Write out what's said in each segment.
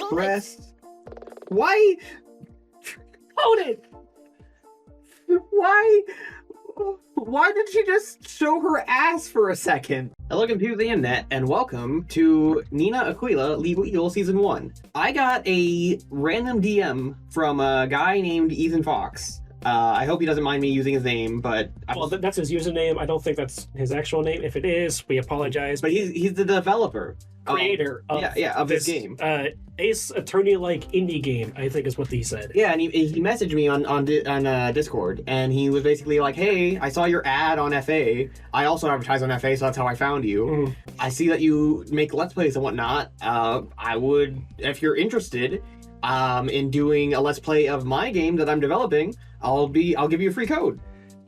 Press. Why? Hold it! Why? Why did she just show her ass for a second? Hello, computer the internet, and welcome to Nina Aquila Legal Eagle Season 1. I got a random DM from a guy named Ethan Fox. I hope he doesn't mind me using his name, but... Well, that's his username. I don't think that's his actual name. If it is, we apologize. But he's the developer. Creator of of this game. Ace Attorney-like indie game, I think is what he said. Yeah, and he messaged me on Discord, and he was basically like, hey, I saw your ad on FA. I also advertise on FA, so that's how I found you. Mm. I see that you make Let's Plays and whatnot. I would, if you're interested in doing a Let's Play of my game that I'm developing, I'll give you a free code.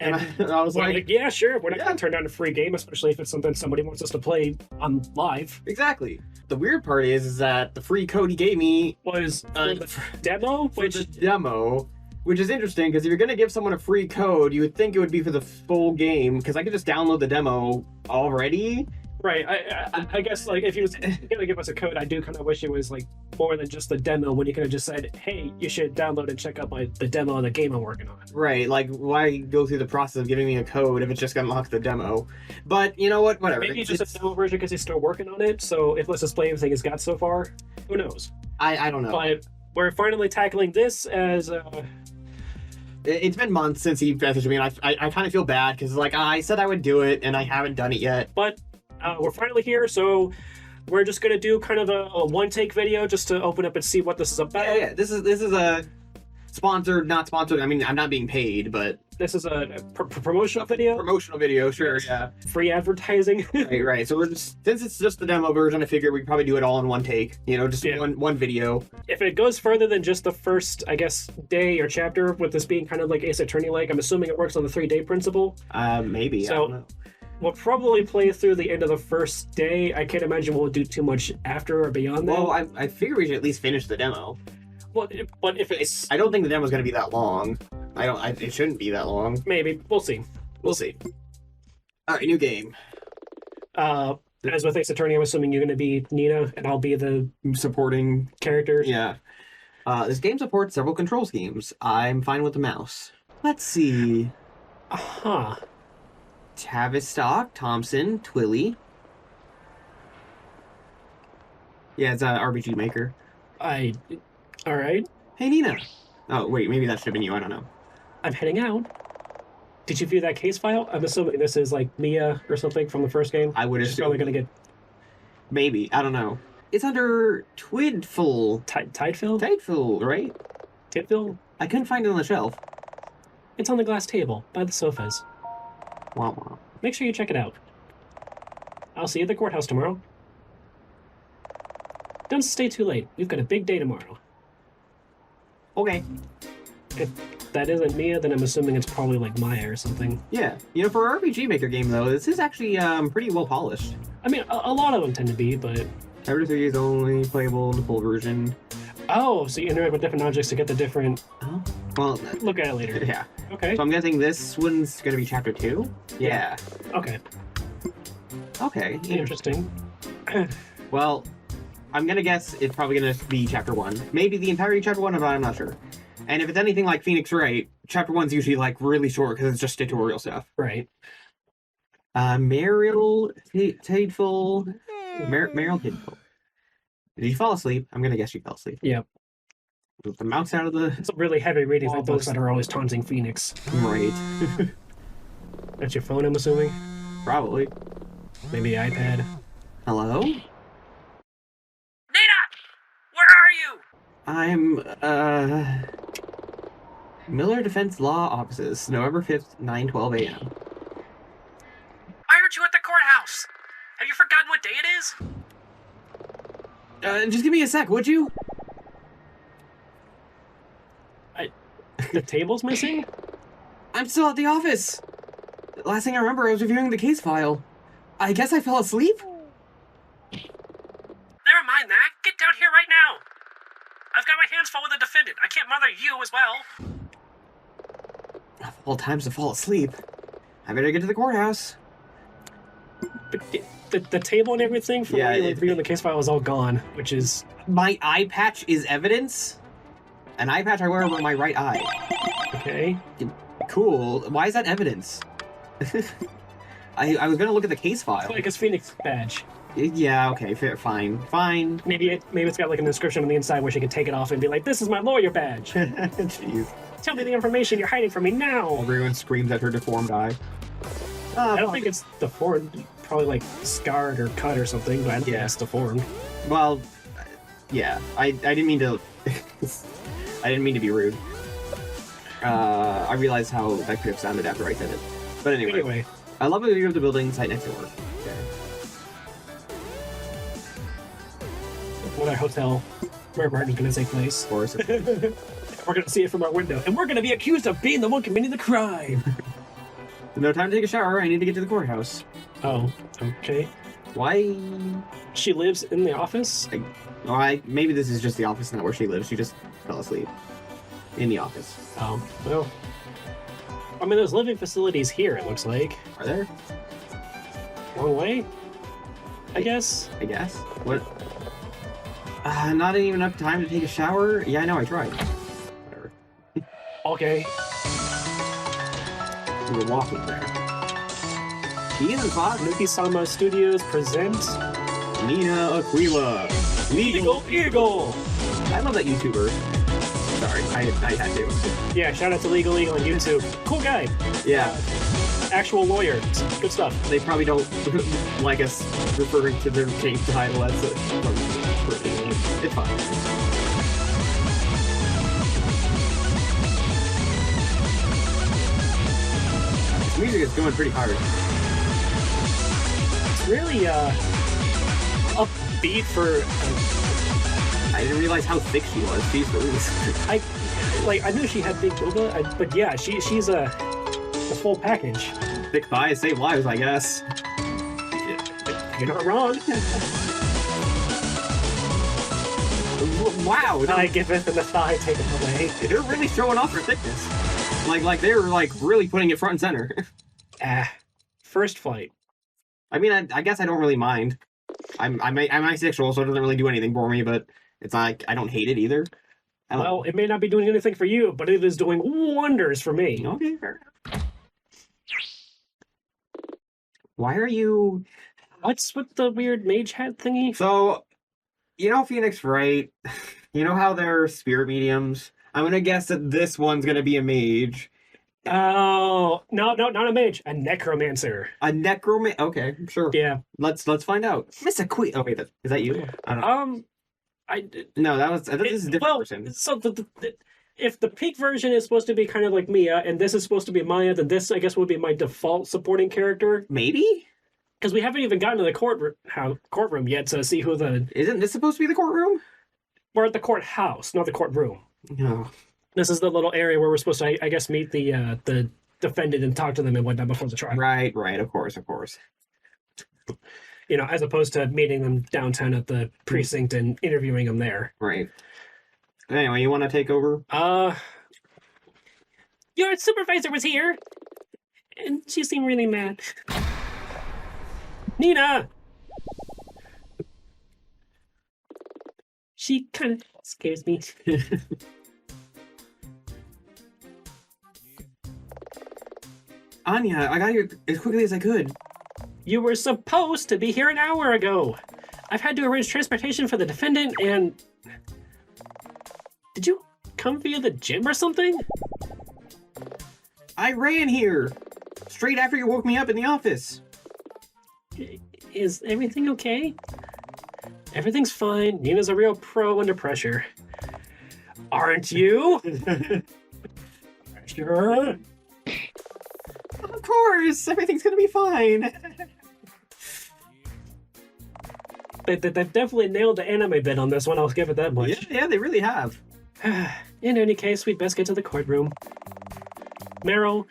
And I was like, yeah, sure. We're not going to turn down a free game, especially if it's something somebody wants us to play on live. Exactly. The weird part is that the free code he gave me was the demo? The demo, which is interesting, because if you're going to give someone a free code, you would think it would be for the full game, because I could just download the demo already. Right. I guess, like, if he was going to give us a code, I do kind of wish it was, like, more than just the demo, when you could have just said, hey, you should download and check out the demo of the game I'm working on. Right. Like, why go through the process of giving me a code if it's just going to unlock the demo? But, you know what? Whatever. Maybe just a demo version because he's still working on it, so if Let's Display everything he's got so far, who knows? I don't know. But we're finally tackling this as... It's been months since he messaged me, and I kind of feel bad, because, like, I said I would do it, and I haven't done it yet. But... we're finally here, so we're just gonna do kind of a one-take video just to open up and see what this is about. Yeah. This is a sponsored, not sponsored. I mean, I'm not being paid, but this is a promotional video. Promotional video, sure. Yeah. Free advertising. right. So we're just, since it's just the demo version, I figured we'd probably do it all in one take. You know, just one video. If it goes further than just the first, I guess, day or chapter, with this being kind of like Ace Attorney-like, I'm assuming it works on the 3-day principle. Maybe. So, I don't know. We'll probably play through the end of the first day. I can't imagine we'll do too much after or beyond that. Well, I figure we should at least finish the demo. Well, but if it's... I don't think the demo's going to be that long. It shouldn't be that long. Maybe. We'll see. We'll see. Alright, new game. As with Ace Attorney, I'm assuming you're going to be Nina, and I'll be the... supporting characters. Yeah. This game supports several control schemes. I'm fine with the mouse. Let's see. Huh. Tavistock, Thompson, Twilly. Yeah, it's an RPG Maker. Alright. Hey, Nina. Oh, wait, maybe that should have been you. I don't know. I'm heading out. Did you view that case file? I'm assuming this is like Mia or something from the first game. I would assume. She's probably going to get... Maybe. I don't know. It's under Twidful. Tideful? Tideful, right? Tidful? I couldn't find it on the shelf. It's on the glass table by the sofas. Wah, wah. Make sure you check it out. I'll see you at the courthouse tomorrow. Don't stay too late. We've got a big day tomorrow. Okay. If that isn't Mia, then I'm assuming it's probably like Maya or something. Yeah. You know, for an RPG Maker game, though, this is actually pretty well polished. I mean, a lot of them tend to be, but... Chapter 3 is only playable in the full version. Oh, so you interact with different objects to get the different... Oh. Well... Look at it later. Yeah. Okay. So I'm guessing this one's going to be Chapter 2? Yeah. Okay. Okay. Interesting. Well, I'm going to guess it's probably going to be Chapter 1. Maybe the entirety of Chapter 1, but I'm not sure. And if it's anything like Phoenix Wright, Chapter 1's usually, like, really short because it's just tutorial stuff. Right. Meryl Tideful... Meryl Tideful. Did you fall asleep? I'm going to guess you fell asleep. Yep. With the mouse out of the... It's a really heavy reading for those that are always taunting Phoenix. Right. That's your phone, I'm assuming? Probably. Maybe iPad. Hello? Nina! Where are you? I'm, Miller Defense Law Offices, November 5th, 9:12 a.m. Why aren't you at the courthouse? Have you forgotten what day it is? Just give me a sec, would you? The table's missing? I'm still at the office. Last thing I remember, I was reviewing the case file. I guess I fell asleep? Never mind that. Get down here right now. I've got my hands full with the defendant. I can't mother you as well. Of all times to fall asleep. I better get to the courthouse. But the table and everything from where you were reviewing the case file is all gone, which is... My eye patch is evidence. An eye patch I wear over my right eye. Okay. Cool. Why is that evidence? I was gonna look at the case file. It's like his Phoenix badge. Yeah, okay, fair, fine. Maybe it's got like an inscription on the inside where she can take it off and be like, "This is my lawyer badge." Jeez. Tell me the information you're hiding from me now. Everyone screams at her deformed eye. I don't think it's deformed. Probably like scarred or cut or something, but I don't think it's deformed. Well, yeah, I didn't mean to. I didn't mean to be rude. I realized how that could have sounded after I said it. But anyway. I love the view of the building site next door. Okay. What our hotel where we're going to take place. Of course. We're going to see it from our window, and we're going to be accused of being the one committing the crime. No time to take a shower. I need to get to the courthouse. Oh, okay. Why? She lives in the office? Maybe this is just the office, not where she lives. She just fell asleep in the office. Oh, well. I mean, there's living facilities here, it looks like. Are there? Long way? I guess. What? Not even enough time to take a shower? Yeah, I know, I tried. Whatever. Okay. We were walking there. Ethan Fox. Nuki-sama Studios presents... Nina Aquila. Legal Eagle! I love that YouTuber. Sorry, I had to. Yeah, shout out to Legal Eagle on YouTube. Cool guy. Yeah. Actual lawyer. Good stuff. They probably don't like us referring to their game title as it's fine. This music is going pretty hard. It's really upbeat for... I didn't realize how thick she was. She's I knew she had big boobas, but yeah, she's a full package. Thick thighs save lives, I guess. You're not wrong. Wow. I give it the thigh taken away. They're really showing off her thickness. Like they're like really putting it front and center. First flight. I mean, I guess I don't really mind. I'm asexual, so it doesn't really do anything for me, but it's not like I don't hate it either. Well, it may not be doing anything for you, but it is doing wonders for me. Okay, fair enough. Why are you... What's with the weird mage hat thingy? So, you know Phoenix Wright? You know how they're spirit mediums? I'm gonna guess that this one's gonna be a mage. Oh, no, not a mage. A necromancer. A necromancer? Okay, sure. Yeah. Let's find out. Miss Aquila. Oh, wait, is that you? I don't know. No, this is a different person. So if the peak version is supposed to be kind of like Mia, and this is supposed to be Maya, then this, I guess, would be my default supporting character. Maybe? Because we haven't even gotten to the courtroom yet to see who the... Isn't this supposed to be the courtroom? We're at the courthouse, not the courtroom. No. This is the little area where we're supposed to, I guess, meet the defendant and talk to them and whatnot before the trial. Right, of course. You know, as opposed to meeting them downtown at the precinct and interviewing them there. Right. Anyway, you want to take over? Your supervisor was here, and she seemed really mad. Nina! She kind of scares me. Anya, I got here as quickly as I could. You were supposed to be here an hour ago. I've had to arrange transportation for the defendant and... Did you come via the gym or something? I ran here. Straight after you woke me up in the office. Is everything okay? Everything's fine. Nina's a real pro under pressure. Aren't you? Sure. Of course, everything's gonna be fine. They've definitely nailed the anime bit on this one, I'll give it that much. Yeah, they really have. In any case, we'd best get to the courtroom. Meryl,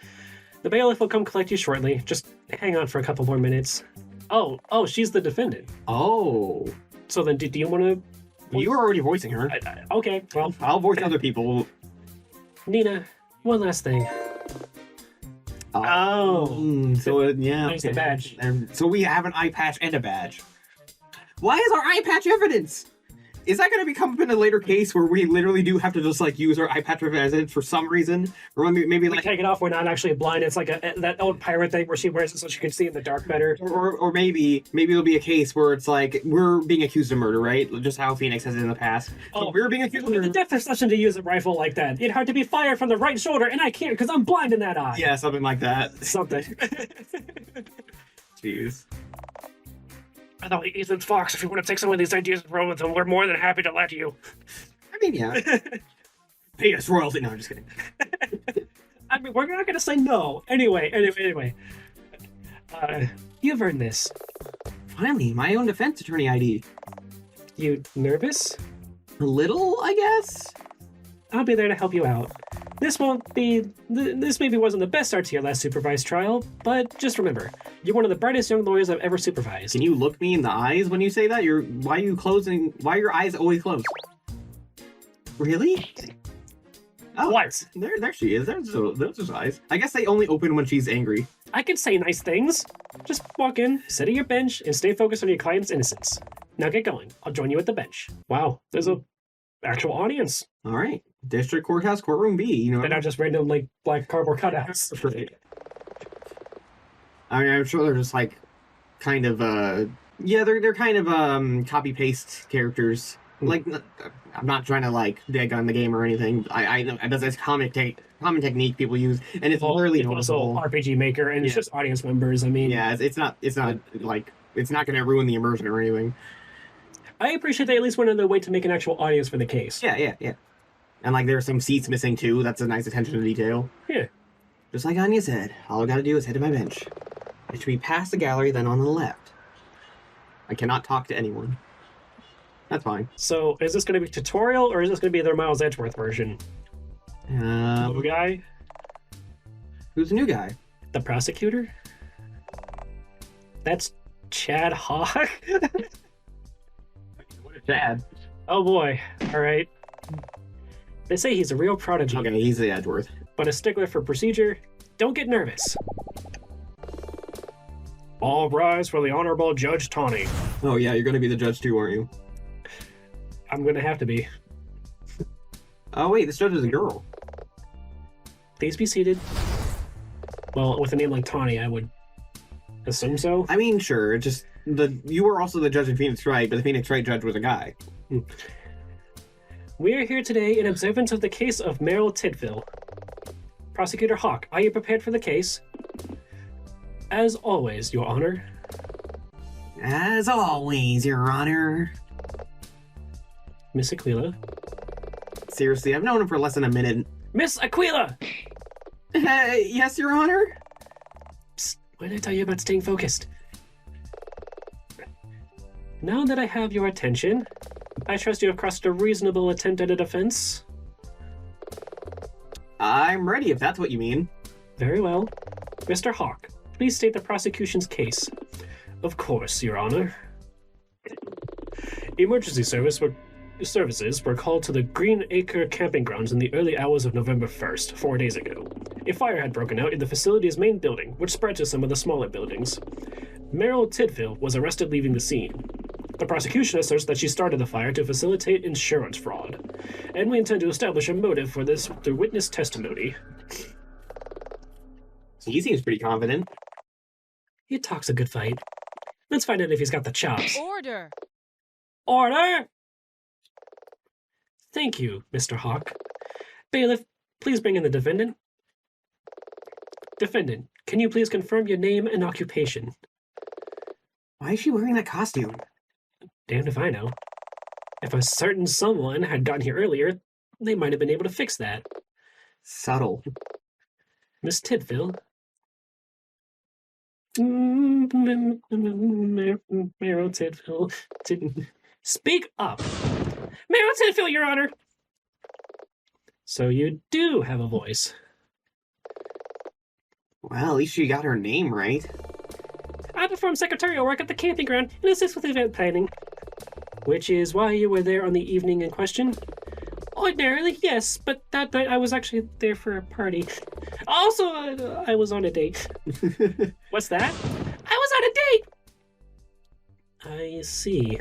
the bailiff will come collect you shortly. Just hang on for a couple more minutes. Oh, she's the defendant. Oh. So then, do you want to... You were already voicing her. Okay, well... I'll voice other people. Nina, one last thing. Yeah. Nice, the badge. And so we have an eye patch and a badge. Why is our eye patch evidence? Is that going to become up in a later case where we literally do have to just like use our eye patch as evidence for some reason? Or maybe We like take it off. We're not actually blind. It's like that old pirate thing where she wears it so she can see in the dark better. or maybe it'll be a case where it's like we're being accused of murder, right? Just how Phoenix has it in the past. So we're being accused of murder. The depth perception to use a rifle like that. It had to be fired from the right shoulder, and I can't because I'm blind in that eye. Yeah, something like that. Something. Jeez. I thought Ethan Fox, if you want to take some of these ideas and run with them, we're more than happy to let you. I mean, yeah. Pay us royalty. No, I'm just kidding. I mean, we're not going to say no. Anyway. You've earned this. Finally, my own defense attorney ID. You nervous? A little, I guess? I'll be there to help you out. This maybe wasn't the best start to your last supervised trial, but just remember, you're one of the brightest young lawyers I've ever supervised. Can you look me in the eyes when you say that? Why are your eyes always closed? Really? Oh, What? There she is. There's those eyes. I guess they only open when she's angry. I can say nice things. Just walk in, sit at your bench, and stay focused on your client's innocence. Now get going. I'll join you at the bench. Wow, there's a actual audience. All right. District Courthouse, Courtroom B, you know. They're not just random, like, black cardboard cutouts. I mean, I'm sure they're just, like, kind of, they're kind of, copy-paste characters. Like, I'm not trying to, like, dig on the game or anything. I know that's common technique people use, and it's really also noticeable. RPG Maker, and it's just audience members. I mean, yeah, it's not like, it's not going to ruin the immersion or anything. I appreciate they at least went on their way to make an actual audience for the case. Yeah. And, like, there's some seats missing, too. That's a nice attention to detail. Yeah. Just like Anya said, all I gotta do is head to my bench. It should be past the gallery, then on the left. I cannot talk to anyone. That's fine. So, is this going to be tutorial, or is this going to be their Miles Edgeworth version? New guy? Who's the new guy? The prosecutor? That's Chad Hawk? Chad. Oh boy. Alright. They say he's a real prodigy. Okay, he's the Edgeworth. But a stickler for procedure. Don't get nervous. All rise for the Honorable Judge Tawny. Oh yeah, you're gonna be the judge too, aren't you? I'm gonna have to be. Oh wait, this judge is a girl. Please be seated. Well, with a name like Tawny, I would assume so. I mean, sure, you were also the judge in Phoenix Wright, but the Phoenix Wright judge was a guy. We are here today in observance of the case of Meryl Tidville. Prosecutor Hawk, are you prepared for the case? As always, Your Honor. As always, Your Honor. Miss Aquila. Seriously, I've known him for less than a minute. Miss Aquila! Yes, Your Honor? Psst, why did I tell you about staying focused? Now that I have your attention, I trust you have crossed a reasonable attempt at a defense. I'm ready, if that's what you mean. Very well. Mr. Hawk, please state the prosecution's case. Of course, Your Honor. Emergency services were called to the Green Acre camping grounds in the early hours of November 1st, 4 days ago. A fire had broken out in the facility's main building, which spread to some of the smaller buildings. Meryl Tidville was arrested leaving the scene. The prosecution asserts that she started the fire to facilitate insurance fraud, and we intend to establish a motive for this through witness testimony. He seems pretty confident. He talks a good fight. Let's find out if he's got the chops. Order! Order! Thank you, Mr. Hawk. Bailiff, please bring in the defendant. Defendant, can you please confirm your name and occupation? Why is she wearing that costume? Damned if I know. If a certain someone had gotten here earlier, they might have been able to fix that. Subtle. Miss Tidville. Meryl Tidville. Speak up! Meryl Tidville, Your Honor! So you do have a voice. Well, at least she got her name right. I perform secretarial work at the camping ground and assist with event planning. Which is why you were there on the evening in question. Ordinarily, yes, but that night I was actually there for a party. Also, I was on a date. What's that? I was on a date! I see.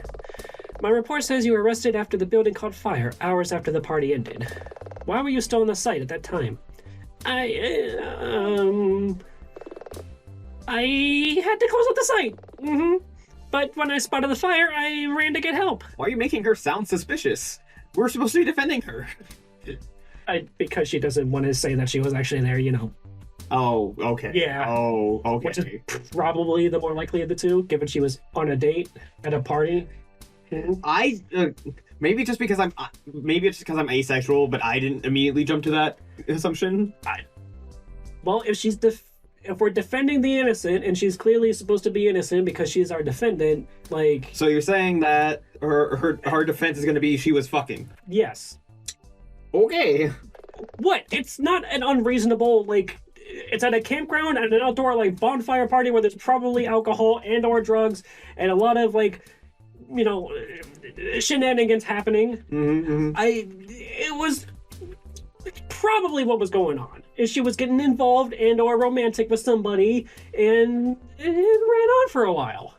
My report says you were arrested after the building caught fire, hours after the party ended. Why were you still on the site at that time? I had to close up the site. But when I spotted the fire, I ran to get help. Why are you making her sound suspicious? We're supposed to be defending her. Because she doesn't want to say that she was actually there, you know. Oh, okay. Yeah. Oh, okay. Which is probably the more likely of the two, given she was on a date at a party. I maybe it's just because I'm asexual, but I didn't immediately jump to that assumption. Well, if we're defending the innocent, and she's clearly supposed to be innocent because she's our defendant, like... So you're saying that her defense is going to be she was fucking? Yes. Okay. What? It's not an unreasonable, like... It's at a campground, at an outdoor, like, bonfire party where there's probably alcohol and or drugs, and a lot of, like, you know, shenanigans happening. It was probably what was going on. Is she was getting involved and or romantic with somebody, and it ran on for a while.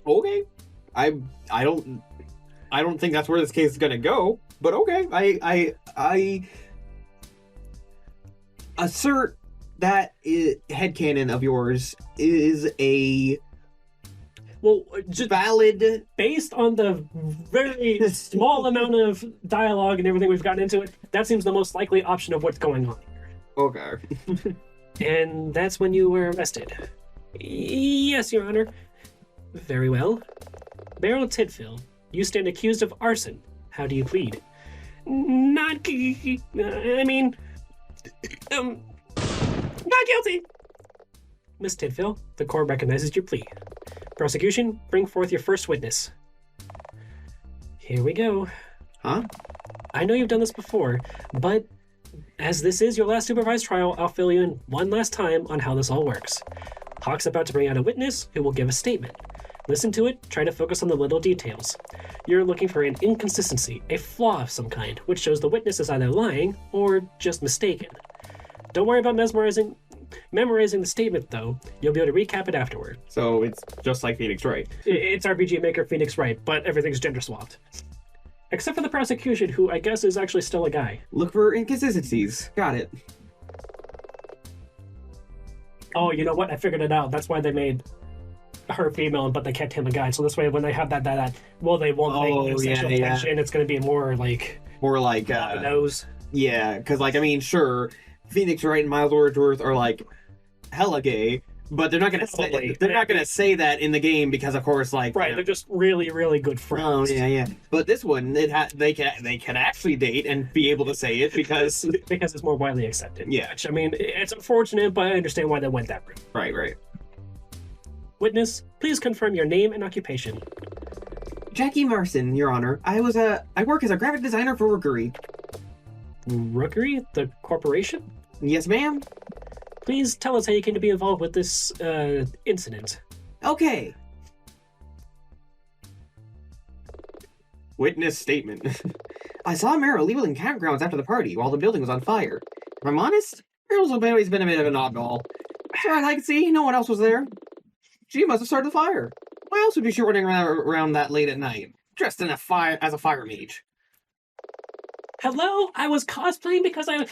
Okay. I don't think that's where this case is gonna go, but okay. I assert that headcanon of yours is a just valid, based on the very small amount of dialogue and everything we've gotten into it. That seems the most likely option of what's going on here. Okay. And that's when you were arrested. Yes, Your Honor. Very well. Beryl Tidfill, you stand accused of arson. How do you plead? Not guilty. Miss Tidfill, the court recognizes your plea. Prosecution, bring forth your first witness. Here we go. Huh? I know you've done this before, but as this is your last supervised trial, I'll fill you in one last time on how this all works. Hawk's about to bring out a witness who will give a statement. Listen to it, try to focus on the little details. You're looking for an inconsistency, a flaw of some kind, which shows the witness is either lying or just mistaken. Don't worry about memorizing the statement, though. You'll be able to recap it afterward. So it's just like Phoenix Wright. It's RPG Maker Phoenix Wright, but everything's gender swapped. Except for the prosecution, who I guess is actually still a guy. Look for inconsistencies. Got it. Oh, you know what? I figured it out. That's why they made her female, but they kept him a guy. So this way, when they have that well, they won't make sexual tension. It's going to be more like nose. Yeah, because sure, Phoenix Wright and Miles Wordsworth are like hella gay, but they're not gonna say that in the game because, of course, they're just really, really good friends. Oh yeah. But this one, they can actually date and be able to say it because it's more widely accepted. Yeah, which, it's unfortunate, but I understand why they went that route. Right. Witness, please confirm your name and occupation. Jackie Marson, Your Honor. I work as a graphic designer for Rookery. Rookery, the corporation? Yes, ma'am. Please tell us how you came to be involved with this incident. Okay. Witness statement. I saw Meryl leaving campgrounds after the party while the building was on fire. If I'm honest, Meryl's always been a bit of an oddball. As far as I could see, no one else was there. She must have started the fire. Why else would she be running around that late at night, dressed as a fire mage? Hello? I was cosplaying because I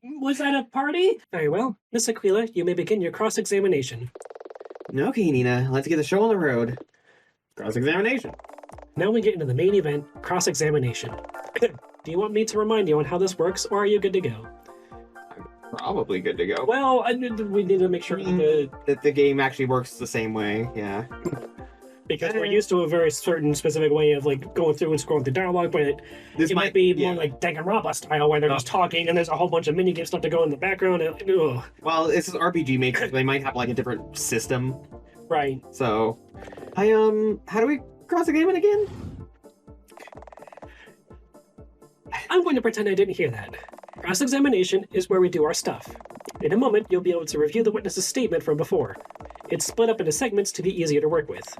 was at a party? Very well. Miss Aquila, you may begin your cross-examination. Okay, Nina, let's get the show on the road. Cross-examination. Now we get into the main event, cross-examination. Do you want me to remind you on how this works, or are you good to go? I'm probably good to go. Well, we need to make sure that the game actually works the same way, yeah. Because we're used to a very certain specific way of going through and scrolling through dialogue, but it might be more like Danganronpa style, where they're just talking and there's a whole bunch of minigame stuff to go in the background. Well, this is RPG Maker, so they might have a different system. Right. So, how do we cross the game again? I'm going to pretend I didn't hear that. Cross-examination is where we do our stuff. In a moment, you'll be able to review the witness's statement from before. It's split up into segments to be easier to work with.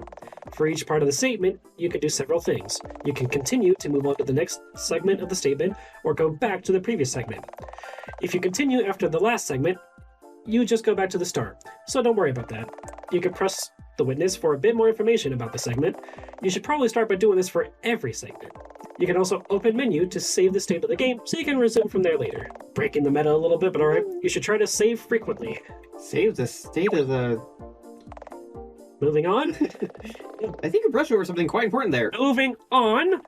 For each part of the statement, you can do several things. You can continue to move on to the next segment of the statement, or go back to the previous segment. If you continue after the last segment, you just go back to the start, so don't worry about that. You can press the witness for a bit more information about the segment. You should probably start by doing this for every segment. You can also open menu to save the state of the game, so you can resume from there later. Breaking the meta a little bit, but alright. You should try to save frequently. Save the state of the... Moving on. I think you brushed over something quite important there. Moving on.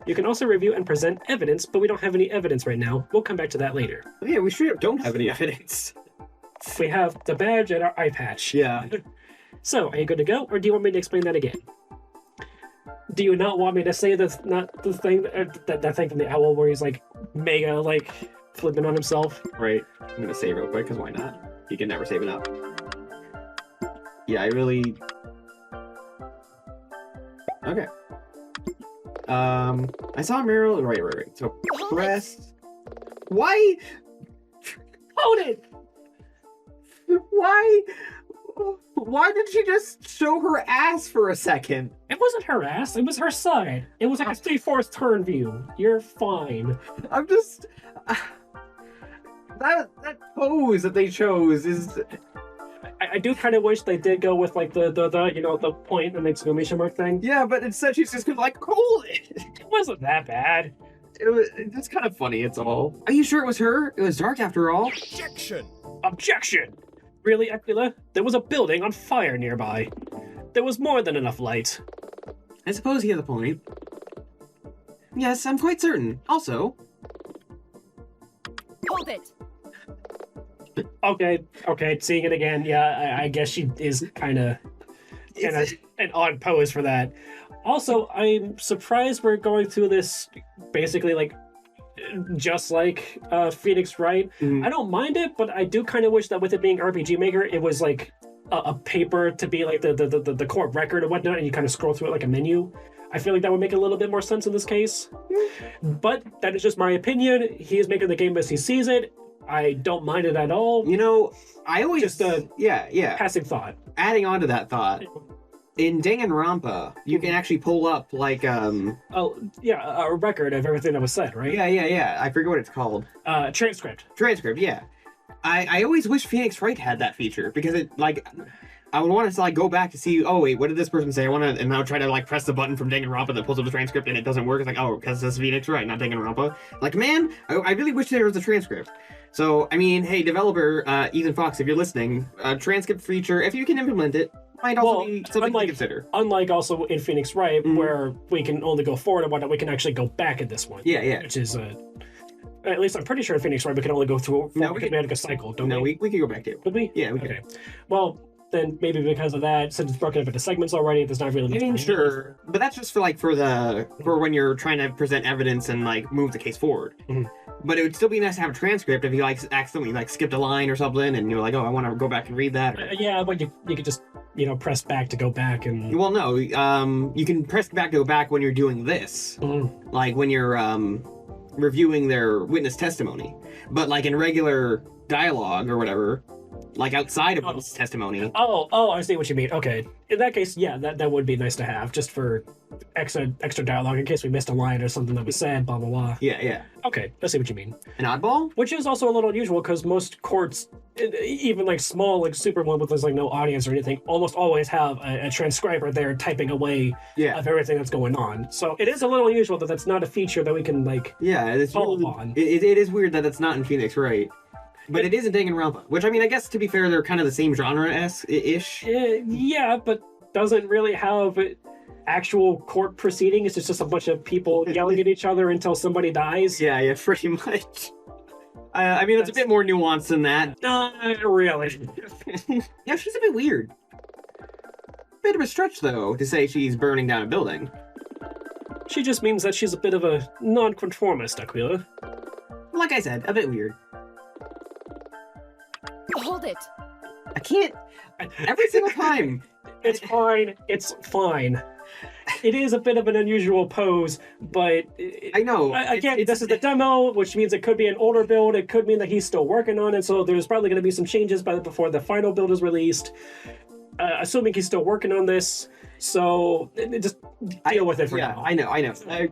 You can also review and present evidence, but we don't have any evidence right now. We'll come back to that later. Oh, yeah, we straight up don't have any evidence. We have the badge and our eye patch. Yeah. So, are you good to go, or do you want me to explain that again? Do you not want me to say that's not the thing, that thing from the owl where he's like mega, like, flipping on himself? Right. I'm gonna save real quick, because why not? You can never save it up. Yeah, I really... Okay. I saw Meryl... Right. So, press... Why? Hold it! Why did she just show her ass for a second? It wasn't her ass, it was her side. It was like a 3/4 turn view. You're fine. I'm just... that pose that they chose is... I do kind of wish they did go with like the you know, the point and exclamation mark thing. Yeah, but instead she's just gonna like, hold it! It wasn't that bad. It's kind of funny, it's all. Are you sure it was her? It was dark after all. Objection! Objection! Really, Aquila? There was a building on fire nearby. There was more than enough light. I suppose he has a point. Yes, I'm quite certain. Also... Hold it! Okay, seeing it again, yeah, I guess she is kind of an odd pose for that. Also, I'm surprised we're going through this basically like just like Phoenix Wright. Mm. I don't mind it, but I do kind of wish that with it being RPG Maker, it was like a paper to be like the core record and whatnot, and you kind of scroll through it like a menu. I feel like that would make a little bit more sense in this case. But that is just my opinion. He is making the game as he sees it. I don't mind it at all. You know, I always... Just a yeah. passing thought. Adding on to that thought, in Danganronpa, you can actually pull up, like, Oh, yeah, a record of everything that was said, right? Yeah. I forget what it's called. Transcript. Transcript, yeah. I always wish Phoenix Wright had that feature, because it, like... I would want to, like, go back to see, oh, wait, what did this person say? I want to, and I'll try to, like, press the button from Danganronpa that pulls up the transcript, and it doesn't work. It's like, oh, because this is Phoenix Wright, not Danganronpa. Like, man, I really wish there was a transcript. So, I mean, hey, developer, Ethan Fox, if you're listening, transcript feature, if you can implement it, might also be something to consider. Unlike also in Phoenix Wright, where we can only go forward and whatnot, we can actually go back in this one. Yeah. Which is, at least I'm pretty sure in Phoenix Wright we can only go through because we had like a cycle, don't we? We can go back to it. Could we? Yeah, we can. Okay. Well, then maybe because of that, since it's broken up into segments already, there's not really much. I mean, sure, but that's just for when you're trying to present evidence and like move the case forward. Mm-hmm. But it would still be nice to have a transcript if you like accidentally like skipped a line or something, and you're like, oh, I want to go back and read that. Yeah, but you could just press back to go back and. Well, no, you can press back to go back when you're doing this, like when you're reviewing their witness testimony. But like in regular dialogue or whatever. Like outside of witness testimony. Oh, I see what you mean. Okay. In that case, yeah, that would be nice to have, just for extra dialogue in case we missed a line or something that was said, blah, blah, blah. Yeah. Okay, I see what you mean. An oddball? Which is also a little unusual, because most courts, even like small, like super one with like no audience or anything, almost always have a transcriber there typing away of everything that's going on. So it is a little unusual that that's not a feature that we can like follow upon. It is weird that it's not in Phoenix Wright. But it is in Danganronpa, which, I mean, I guess, to be fair, they're kind of the same genre-ish. Yeah, but doesn't really have actual court proceedings. It's just a bunch of people yelling at each other until somebody dies. Yeah, pretty much. I mean, it's a bit more nuanced than that. Not really. Yeah, she's a bit weird. Bit of a stretch, though, to say she's burning down a building. She just means that she's a bit of a nonconformist, Aquila. Like I said, a bit weird. Hold it! I can't... Every single time. It's fine. It's fine. It is a bit of an unusual pose, but... I know. Again, this is the demo, which means it could be an older build. It could mean that he's still working on it, so there's probably going to be some changes before the final build is released. assuming he's still working on this. So just deal with it for now. I know.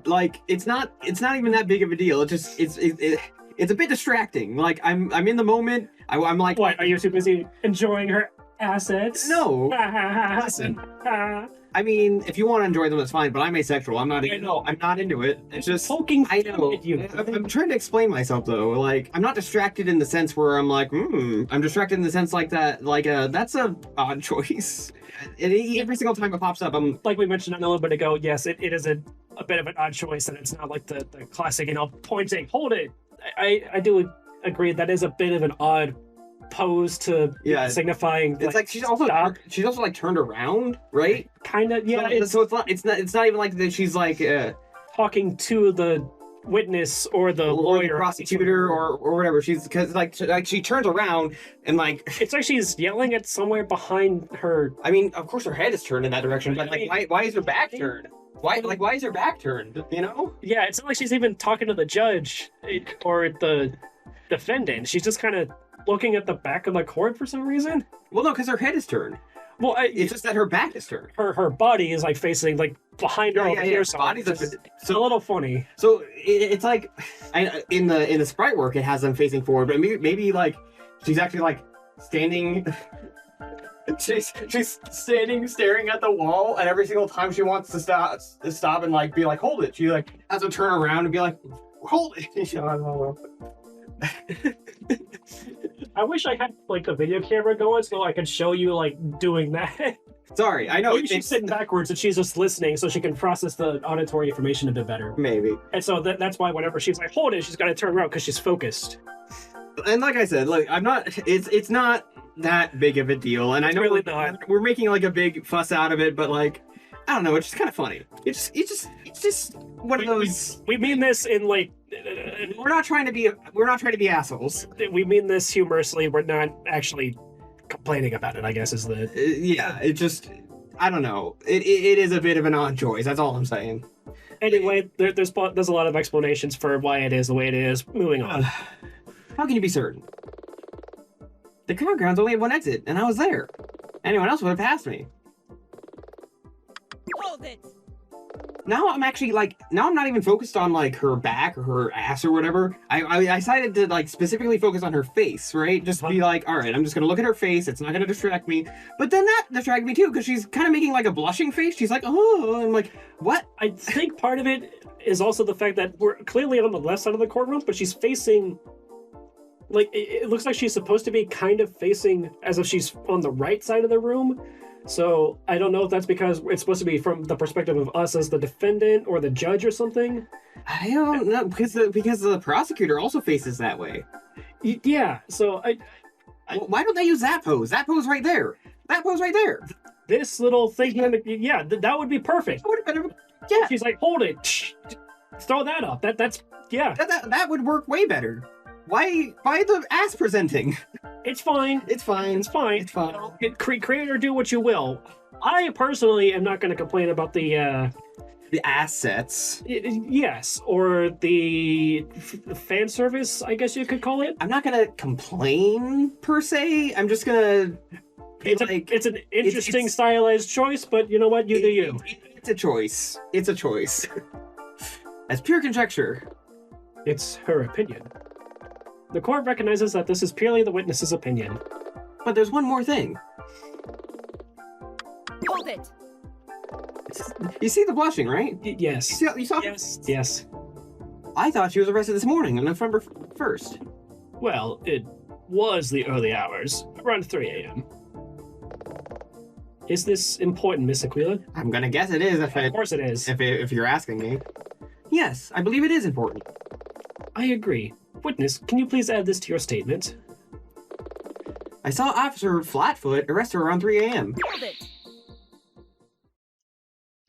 Like it's not even that big of a deal. It's a bit distracting. Like I'm in the moment. I'm like, what? Are you too busy enjoying her assets? No. Listen. I mean, if you want to enjoy them, that's fine. But I'm asexual. I'm not. I'm not into it. It's just poking I know. at you. I'm trying to explain myself though. Like I'm not distracted in the sense where I'm like, I'm distracted in the sense like that. Like that's a odd choice. And every single time it pops up, I'm like we mentioned a little bit ago. Yes, it is a bit of an odd choice, and it's not like the classic, pointing, hold it. I do agree that is a bit of an odd pose to signifying. It's like she's also like turned around, right? Kind of, yeah. So it's not even like that. She's like talking to the witness or the lawyer, prosecutor, or whatever. She's because like she turns around and like it's like she's yelling at somewhere behind her. I mean, of course her head is turned in that direction, but like why is her back turned? Why is her back turned? You know? Yeah, it's not like she's even talking to the judge or the defendant. She's just kind of looking at the back of the court for some reason. Well, no, because her head is turned. Well, it's just that her back is turned. Her body is like facing like behind her over here. So it's a little funny. So it's like in the sprite work, it has them facing forward, but maybe like she's actually like standing. She's standing, staring at the wall, and every single time she wants to stop and like be like, hold it, she like has to turn around and be like, hold it. I wish I had like the video camera going so I could show you like doing that. Sorry, I know. Maybe she's sitting backwards and she's just listening so she can process the auditory information a bit better. Maybe. And so that's why whenever she's like, hold it, she's got to turn around because she's focused. And like I said, look, I'm not. It's not that big of a deal, and I know really we're making like a big fuss out of it, but like I don't know, it's just kind of funny. It's just one of those. We mean this in like. We're not trying to be assholes. We mean this humorously. We're not actually complaining about it, I guess is the. Yeah, it just. I don't know. It is a bit of an odd choice. That's all I'm saying. Anyway, there's a lot of explanations for why it is the way it is. Moving on. How can you be certain? The campground's only had one exit, and I was there. Anyone else would have passed me. Hold it! Now I'm actually like, now I'm not even focused on like her back or her ass or whatever. I decided to like specifically focus on her face, right? Just be like, all right, I'm just gonna look at her face. It's not gonna distract me. But then that distracted me too, because she's kind of making like a blushing face. She's like, oh, I'm like, what? I think part of it is also the fact that we're clearly on the left side of the courtroom, but she's facing, like, it looks like she's supposed to be kind of facing as if she's on the right side of the room. So I don't know if that's because it's supposed to be from the perspective of us as the defendant or the judge or something. I don't know, because the prosecutor also faces that way. Yeah, so why don't they use that pose? That pose right there. That pose right there. This little thing, yeah, that would be perfect. That would have been, yeah. She's like, hold it, throw that up. That's yeah. That would work way better. Why the ass presenting? It's fine. It's fine. It's fine. It's fine. Create or do what you will. I personally am not going to complain about the assets. Yes, or the fan service, I guess you could call it. I'm not going to complain per se. I'm just going to. It's an interesting stylized choice, but you know what? You do you. It's a choice. It's a choice. That's pure conjecture. It's her opinion. The court recognizes that this is purely the witness's opinion. But there's one more thing. Hold it! You see the blushing, right? Yes. You saw? Yes. Yes. I thought she was arrested this morning on November 1st. Well, it was the early hours, around 3 a.m. Is this important, Miss Aquila? I'm gonna guess it is. Of course it is. If you're asking me. Yes, I believe it is important. I agree. Witness, can you please add this to your statement? I saw Officer Flatfoot arrest her around 3 a.m. Hold it!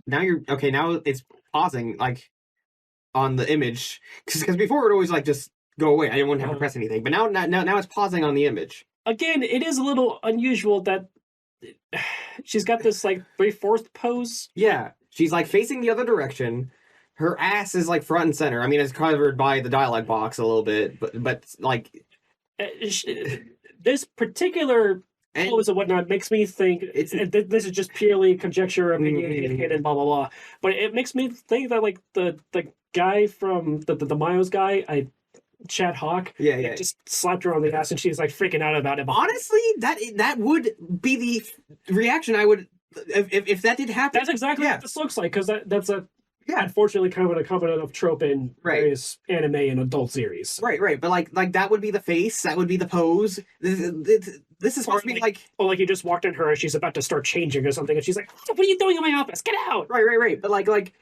Now you're okay. Now it's pausing like on the image because before it would always like just go away. I didn't have to press anything, but now it's pausing on the image. Again, it is a little unusual that she's got this like 3/4 pose. Yeah, she's like facing the other direction. Her ass is like front and center. I mean, it's covered by the dialogue box a little bit, but like this particular And and whatnot makes me think this is just purely conjecture, opinion, and blah blah blah. But it makes me think that like the guy from the Miles guy, Chad Hawk, just slapped her on the ass and she's like freaking out about it. Honestly, that would be the reaction I would if that did happen. That's exactly what this looks like, because that's a unfortunately kind of a common trope in various anime and adult series. Right. But like that would be the face, that would be the pose. This is supposed to be like you just walked in her, she's about to start changing or something, and she's like, "What are you doing in my office? Get out!" Right. But like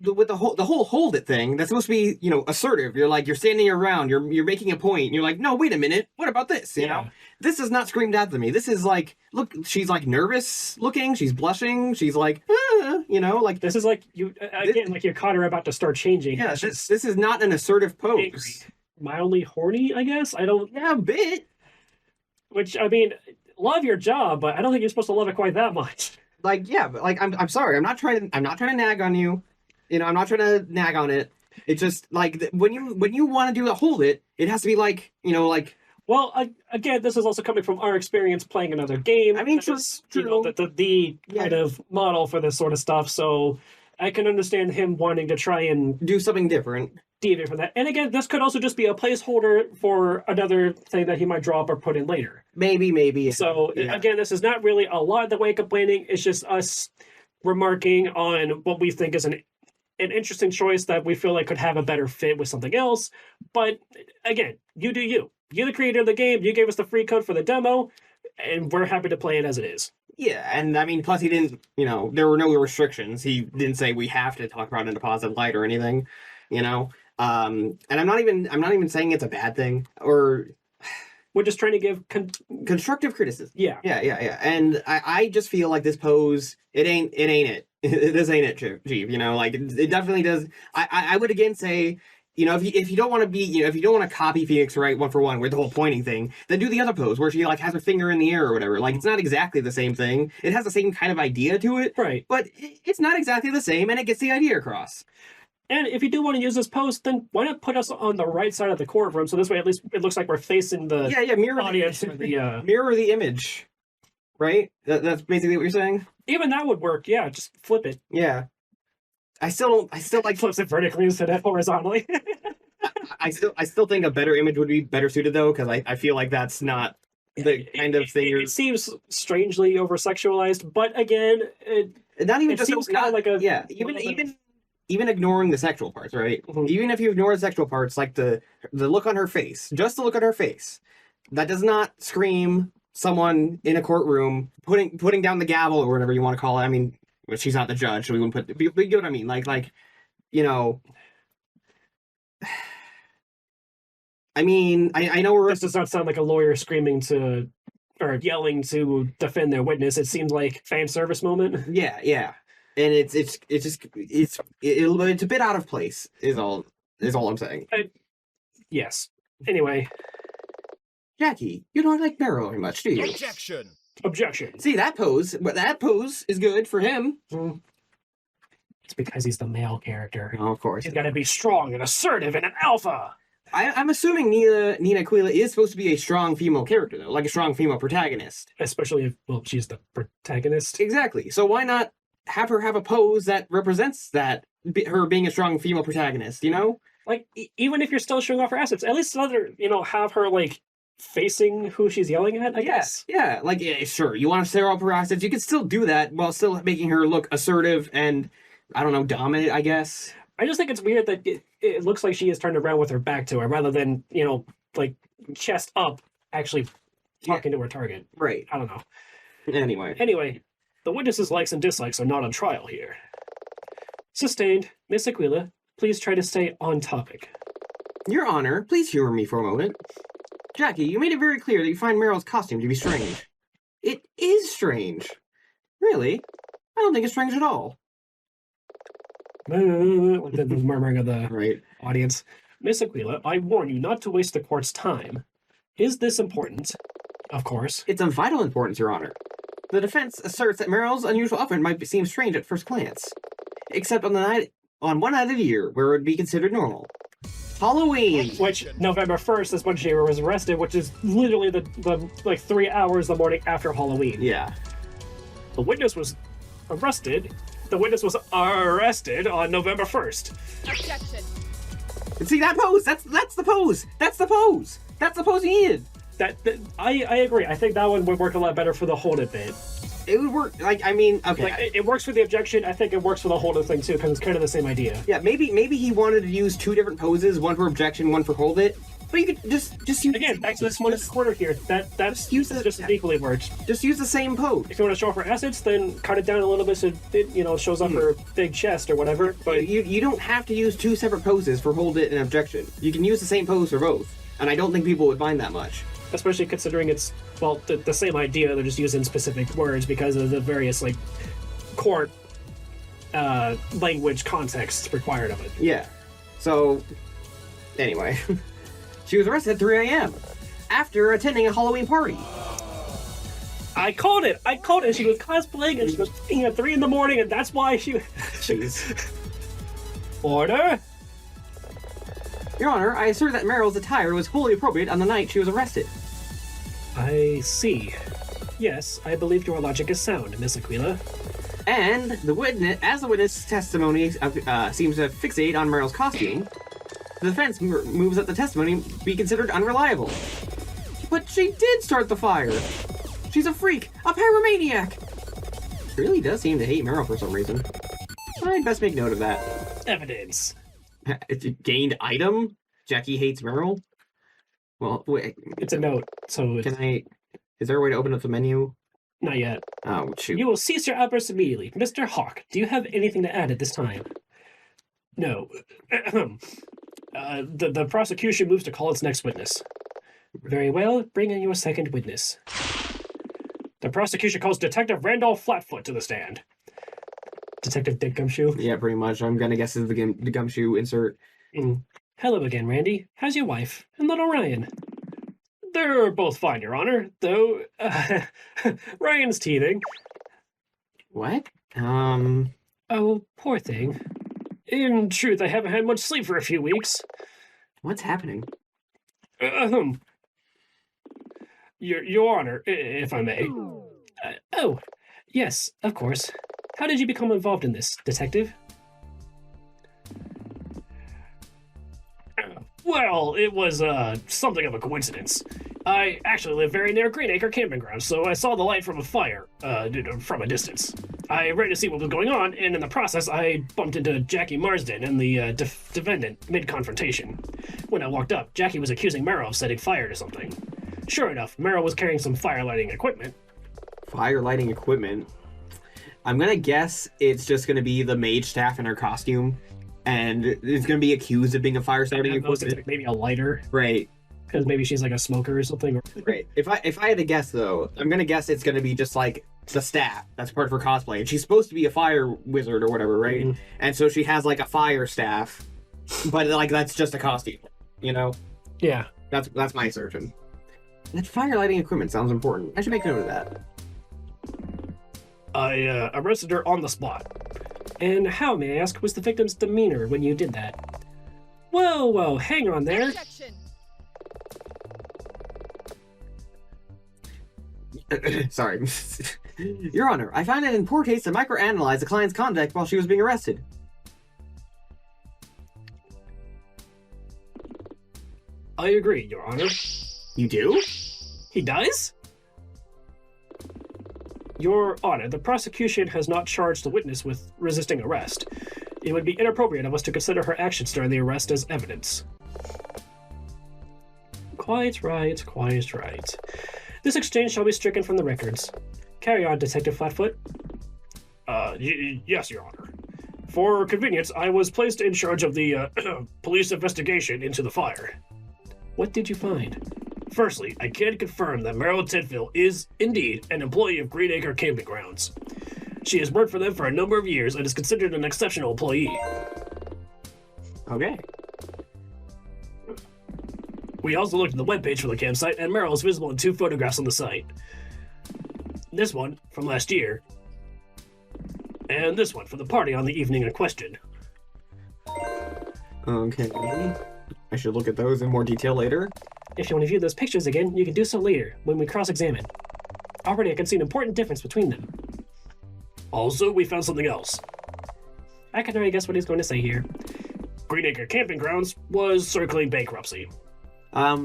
with the whole hold it thing, that's supposed to be, you know, assertive. You're standing around, you're making a point, and you're like, no, wait a minute, what about this? You know, this is not screamed out to me. This is like, look, she's like nervous looking, she's blushing, she's like, you know, like this is like you again, like you caught her about to start changing. Yeah, this is not an assertive pose. Angry. Mildly horny, I guess. I don't. Yeah, a bit. Which, I mean, love your job, but I don't think you're supposed to love it quite that much. Like, yeah, but like, I'm sorry, I'm not trying to nag on you. You know, I'm not trying to nag on it. It's just like when you want to do a hold it, it has to be like, you know, like. Well, again, this is also coming from our experience playing another game. I mean, true. You know, the kind of model for this sort of stuff. So I can understand him wanting to try and do something different. Deviate from that. And again, this could also just be a placeholder for another thing that he might drop or put in later. Maybe. So again, this is not really a lot of the way complaining. It's just us remarking on what we think is an interesting choice that we feel like could have a better fit with something else. But again, you do you. You're the creator of the game. You gave us the free code for the demo, and we're happy to play it as it is. Yeah, and I mean, plus he didn't, you know, there were no restrictions. He didn't say we have to talk about it in a positive light or anything, you know. And I'm not even saying it's a bad thing, or we're just trying to give constructive criticism. Yeah. And I just feel like this pose, it ain't it. This ain't it, Chief. You know, like it definitely does. I would again say, you know, if you don't want to be, you know, if you don't want to copy Phoenix Wright 1-for-1 with the whole pointing thing, then do the other pose where she like has her finger in the air or whatever. Like it's not exactly the same thing. It has the same kind of idea to it, right? But it's not exactly the same, and it gets the idea across. And if you do want to use this pose, then why not put us on the right side of the courtroom? So this way, at least it looks like we're facing the mirror audience or the mirror the image, right? That's basically what you're saying. Even that would work. Yeah, just flip it. Yeah, I still like flips it vertically instead of horizontally. I still think a better image would be better suited though, because I feel like that's not the kind of thing. It seems strangely over sexualized, but again, not even it just seems kind of like a even ignoring the sexual parts, right? Mm-hmm. Even if you ignore the sexual parts, like the look on her face, just the look on her face, that does not scream someone in a courtroom putting down the gavel or whatever you want to call it. I mean, she's not the judge, so we wouldn't put. But you know what I mean? Like, you know. I mean, I know this does not sound like a lawyer screaming to or yelling to defend their witness. It seems like fan service moment. Yeah. And it's a bit out of place. Is all I'm saying. Yes. Anyway, Jackie, you don't like Meryl very much, do you? Objection. See that pose? But that pose is good for him. It's because he's the male character. Oh, of course. He's got to be strong and assertive and an alpha. I'm assuming Nina Aquila is supposed to be a strong female character, though, like a strong female protagonist. Especially if, well, she's the protagonist. Exactly. So why not have her have a pose that represents that, her being a strong female protagonist, you know? Like, even if you're still showing off her assets, at least let her, you know, have her, like, facing who she's yelling at, I guess. Yeah, like, yeah, sure, you want to show off her assets, you can still do that while still making her look assertive and, I don't know, dominant, I guess. I just think it's weird that it looks like she is turned around with her back to her, rather than, you know, like, chest up, actually talking to her target. Right. I don't know. Anyway, the witnesses' likes and dislikes are not on trial here. Sustained. Miss Aquila, please try to stay on topic. Your Honor, please humor me for a moment. Jackie, you made it very clear that you find Meryl's costume to be strange. It is strange. Really? I don't think it's strange at all. The murmuring of the audience. Miss Aquila, I warn you not to waste the court's time. Is this important? Of course. It's of vital importance, Your Honor. The defense asserts that Meryl's unusual outfit might seem strange at first glance, except on one night of the year where it would be considered normal. Halloween! Which, November 1st is when she was arrested, which is literally the like 3 hours the morning after Halloween. Yeah. The witness was arrested. The witness was arrested on November 1st. Objection. See that pose? That's the pose! That's the pose! That's the pose you needed! I agree. I think that one would work a lot better for the hold it bit. It would work, like, I mean, okay. Like, it works for the objection. I think it works for the hold it thing too, because it's kind of the same idea. Yeah, maybe he wanted to use 2 different poses, one for objection, one for hold it. But you could just use... Again, back to this one quarter here. That's use the, just as equally works. Just use the same pose. If you want to show off her assets, then cut it down a little bit so it, shows off her big chest or whatever. But you don't have to use 2 separate poses for hold it and objection. You can use the same pose for both. And I don't think people would mind that much. Especially considering it's, well, the same idea, they're just using specific words because of the various, like, court language contexts required of it. Yeah. So, anyway. She was arrested at 3 a.m. after attending a Halloween party. I called it! She was cosplaying and she was peeing at 3 in the morning, and that's why she... Jeez. Order? Your Honor, I assert that Meryl's attire was fully appropriate on the night she was arrested. I see. Yes, I believe your logic is sound, Miss Aquila. And the witness testimony seems to fixate on Meryl's costume, the defense moves that the testimony be considered unreliable. But she did start the fire. She's a freak, a pyromaniac. She really does seem to hate Meryl for some reason. I'd best make note of that. Evidence. Gained item? Jackie hates Meryl? Well, wait. It's a note, so Can I... Is there a way to open up the menu? Not yet. Oh, shoot. You will cease your outbursts immediately. Mr. Hawk, do you have anything to add at this time? No. The prosecution moves to call its next witness. Very well, bring in your second witness. The prosecution calls Detective Randolph Flatfoot to the stand. Detective Dick Gumshoe? Yeah, pretty much. I'm gonna guess it's the gumshoe insert. Hello again, Randy. How's your wife? And little Ryan? They're both fine, Your Honor, though Ryan's teething. What? Oh, poor thing. In truth, I haven't had much sleep for a few weeks. What's happening? Your Honor, if I may. Oh, yes, of course. How did you become involved in this, Detective? Well, it was, something of a coincidence. I actually live very near Greenacre Camping Ground, so I saw the light from a fire, from a distance. I ran to see what was going on, and in the process, I bumped into Jackie Marsden and the, defendant mid-confrontation. When I walked up, Jackie was accusing Meryl of setting fire to something. Sure enough, Meryl was carrying some fire-lighting equipment. Fire lighting equipment? I'm gonna guess it's just gonna be the mage staff in her costume, and it's gonna be accused of being a fire starting equipment. Like maybe a lighter. Right. Because maybe she's like a smoker or something. Right. If I had to guess though, I'm gonna guess it's gonna be just like the staff that's part of her cosplay, and she's supposed to be a fire wizard or whatever, right? Mm-hmm. And so she has like a fire staff, but like that's just a costume, you know? Yeah. That's my assertion. That fire lighting equipment sounds important. I should make note of that. I arrested her on the spot. And how, may I ask, was the victim's demeanor when you did that? Whoa, hang on there. Objection. Sorry. Your Honor, I found it in poor taste to microanalyze the client's conduct while she was being arrested. I agree, Your Honor. You do? He does? Your Honor, the prosecution has not charged the witness with resisting arrest. It would be inappropriate of us to consider her actions during the arrest as evidence. Quite right. This exchange shall be stricken from the records. Carry on, Detective Flatfoot. Yes, Your Honor. For convenience, I was placed in charge of the police investigation into the fire. What did you find? Firstly, I can confirm that Meryl Tidfield is, indeed, an employee of Greenacre Camping Grounds. She has worked for them for a number of years and is considered an exceptional employee. Okay. We also looked at the webpage for the campsite, and Meryl is visible in 2 photographs on the site. This one, from last year, and this one from the party on the evening in question. Okay. I should look at those in more detail later. If you want to view those pictures again, you can do so later, when we cross-examine. Already I can see an important difference between them. Also, we found something else. I can already guess what he's going to say here. Greenacre Camping Grounds was circling bankruptcy.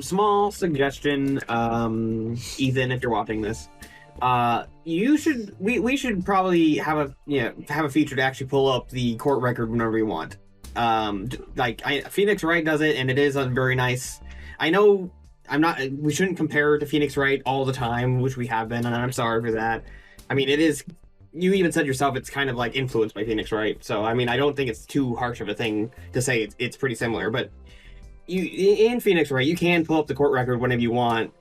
Small suggestion, Ethan, if you're watching this. We should probably have a feature to actually pull up the court record whenever we want. Phoenix Wright does it, and it is very nice. I know we shouldn't compare to Phoenix Wright all the time, which we have been, and I'm sorry for that. I mean, it is, you even said yourself, it's kind of like influenced by Phoenix Wright, so I mean, I don't think it's too harsh of a thing to say it's pretty similar, but in Phoenix Wright, you can pull up the court record whenever you want,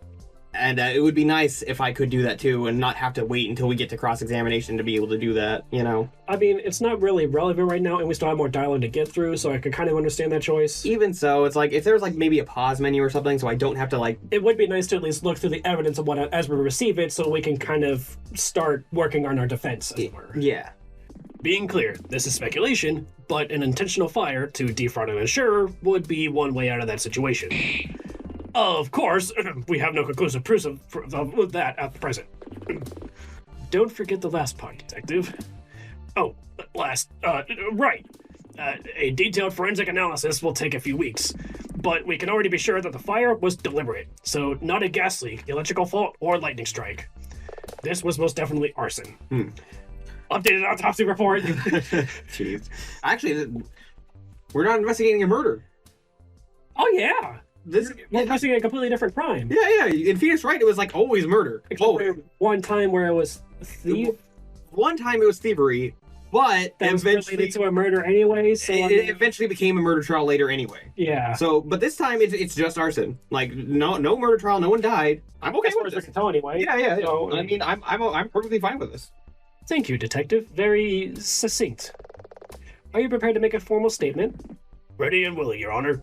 and it would be nice if I could do that too, and not have to wait until we get to cross-examination to be able to do that, you know? I mean, it's not really relevant right now, and we still have more dialogue to get through, so I could kind of understand that choice. Even so, it's like, if there's like maybe a pause menu or something, so I don't have to like... It would be nice to at least look through the evidence of what as we receive it, so we can kind of start working on our defense, as it were. Yeah. Being clear, this is speculation, but an intentional fire to defraud an insurer would be one way out of that situation. Of course, we have no conclusive proof of that at the present. Don't forget the last part, Detective. Oh, right. A detailed forensic analysis will take a few weeks, but we can already be sure that the fire was deliberate, so not a gas leak, electrical fault, or lightning strike. This was most definitely arson. Updated autopsy report. Jeez. Actually, we're not investigating a murder. Oh, yeah. We're investigating a completely different crime. Yeah. In Phoenix Wright, it was like always murder. One time where it was One time it was thievery, but that was related to a murder anyway. So it eventually became a murder trial later anyway. Yeah. So, but this time it's just arson. Like no murder trial, no one died. I'm okay with this. Anyway. Yeah. So, I mean, I'm perfectly fine with this. Thank you, Detective. Very succinct. Are you prepared to make a formal statement? Ready and willing, Your Honor.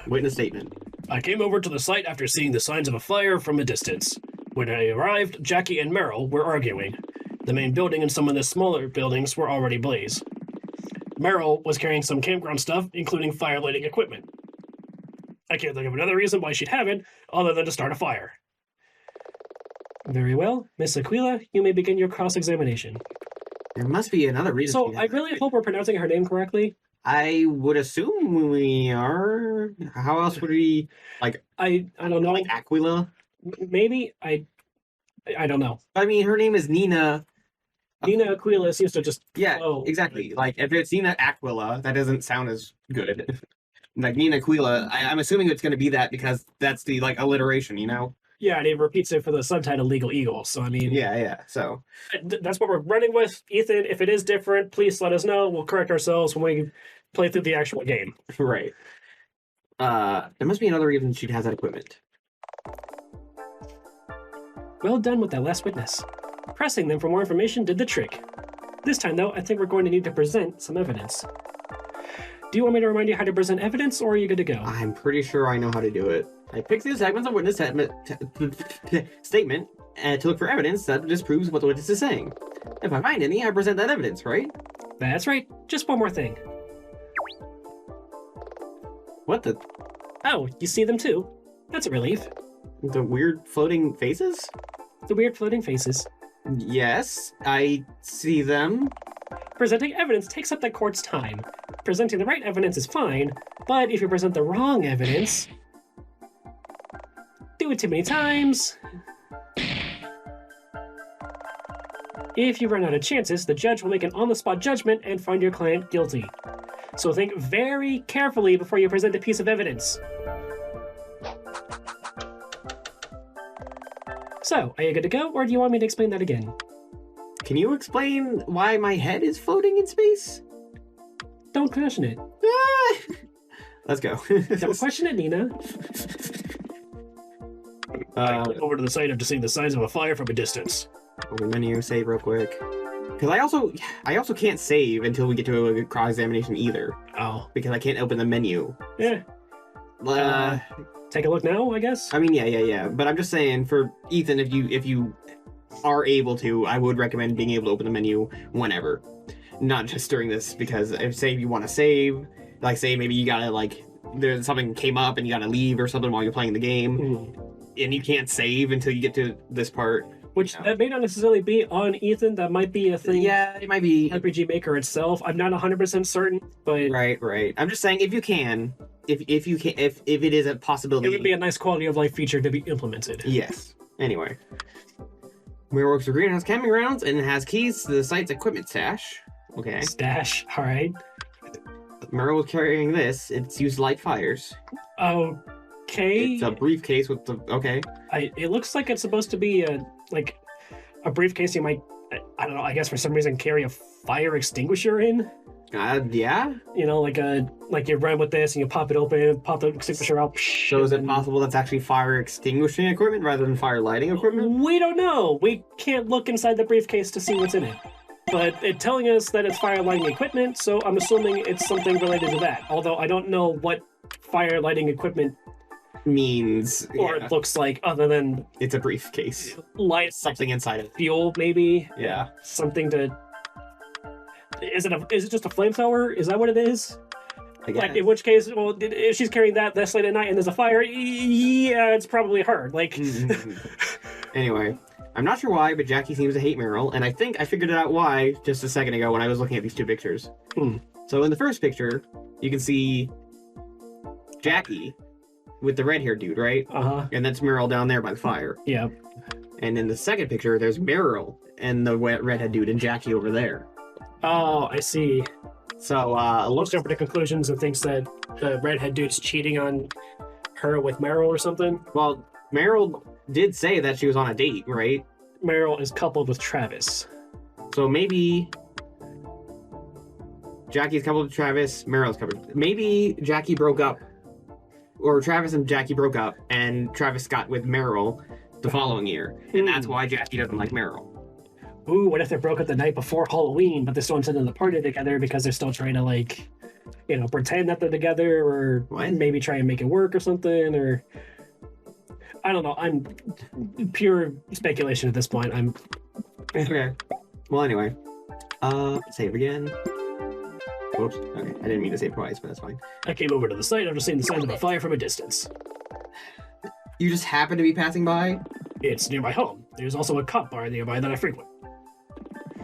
Witness statement. I came over to the site after seeing the signs of a fire from a distance. When I arrived, Jackie and Merrill were arguing. The main building and some of the smaller buildings were already ablaze. Merrill was carrying some campground stuff, including fire lighting equipment. I can't think of another reason why she'd have it, other than to start a fire. Very well. Miss Aquila, you may begin your cross-examination. There must be another reason. So, I really hope we're pronouncing her name correctly. I would assume we are. How else would we, like... I don't know. Like Aquila? Maybe? I don't know. I mean, her name is Nina. Nina Aquila seems to just... Yeah, exactly. Like, if it's Nina Aquila, that doesn't sound as good. Like, Nina Aquila, I'm assuming it's going to be that because that's the, like, alliteration, you know? Yeah, and it repeats it for the subtitle Legal Eagle, so I mean... Yeah, so... That's what we're running with. Ethan, if it is different, please let us know. We'll correct ourselves when we play through the actual game. Right. There must be another reason she has that equipment. Well done with that last witness. Pressing them for more information did the trick. This time, though, I think we're going to need to present some evidence. Do you want me to remind you how to present evidence, or are you good to go? I'm pretty sure I know how to do it. I pick through segments of witness statement to look for evidence that disproves what the witness is saying. If I find any, I present that evidence, right? That's right. Just one more thing. What the? Oh, you see them too? That's a relief. The weird floating faces? The weird floating faces. Yes, I see them. Presenting evidence takes up the court's time. Presenting the right evidence is fine, but if you present the wrong evidence... Do it too many times. If you run out of chances, the judge will make an on-the-spot judgment and find your client guilty. So think very carefully before you present a piece of evidence. So, are you good to go, or do you want me to explain that again? Can you explain why my head is floating in space? Don't question it. Let's go. Don't question it, Nina. I click over to the site after seeing the signs of a fire from a distance. Open menu, save real quick. Because I also can't save until we get to a cross-examination either. Oh. Because I can't open the menu. Yeah. Take a look now, I guess? I mean, yeah. But I'm just saying, for Ethan, if you are able to, I would recommend being able to open the menu whenever. not just during this, because if say you want to save, like say maybe you gotta like there's something came up and you gotta leave or something while you're playing the game, and you can't save until you get to this part. Which that may not necessarily be on Ethan. That might be a thing. Yeah, it might be RPG Maker itself. I'm not 100% certain, but right. I'm just saying if you can, if it is a possibility, it would be a nice quality of life feature to be implemented. Yes. Anyway, Mirror works for greenhouse camping grounds and has keys to the site's equipment stash. Okay. Stash. All right. Mirror was carrying this. It's used to light fires. Okay. It's a briefcase with the It looks like it's supposed to be a briefcase you might, I don't know, I guess for some reason carry a fire extinguisher in. Yeah. You know, like you run with this and you pop it open, pop the extinguisher out. So is it possible that's actually fire extinguishing equipment rather than fire lighting equipment? We don't know. We can't look inside the briefcase to see what's in it. But it's telling us that it's fire lighting equipment, so I'm assuming it's something related to that. Although I don't know what fire lighting equipment means or it looks like, other than it's a briefcase. Light something inside of it. Fuel, maybe. Yeah. Something to. Is it just a flamethrower? Is that what it is? I guess. Like, in which case, well, if she's carrying that this late at night and there's a fire, yeah, it's probably her. Like. Anyway, I'm not sure why, but Jackie seems to hate Meryl, and I think I figured out why just a second ago when I was looking at these two pictures. So in the first picture, you can see Jackie with the red-haired dude, right? And that's Meryl down there by the fire. Yeah. And in the second picture, there's Meryl and the redhead dude and Jackie over there. Oh, I see. So, looks jump to conclusions and thinks that the redhead dude's cheating on her with Meryl or something. Well, Meryl did say that she was on a date, right? Meryl is coupled with Travis. So maybe Jackie's coupled with Travis, Meryl's coupled. Maybe Jackie broke up, or Travis and Jackie broke up, and Travis got with Meryl the following year, and that's why Jackie doesn't like Meryl. Ooh, what if they broke up the night before Halloween, but they're still attending the party together because they're still trying to, like, you know, pretend that they're together, or maybe try and make it work or something, or... I don't know. I'm pure speculation at this point. Okay. Well, anyway. Save again. Whoops. Okay, I didn't mean to save twice, but that's fine. I came over to the site after seeing the signs of a fire from a distance. You just happen to be passing by? It's near my home. There's also a cop bar nearby that I frequent.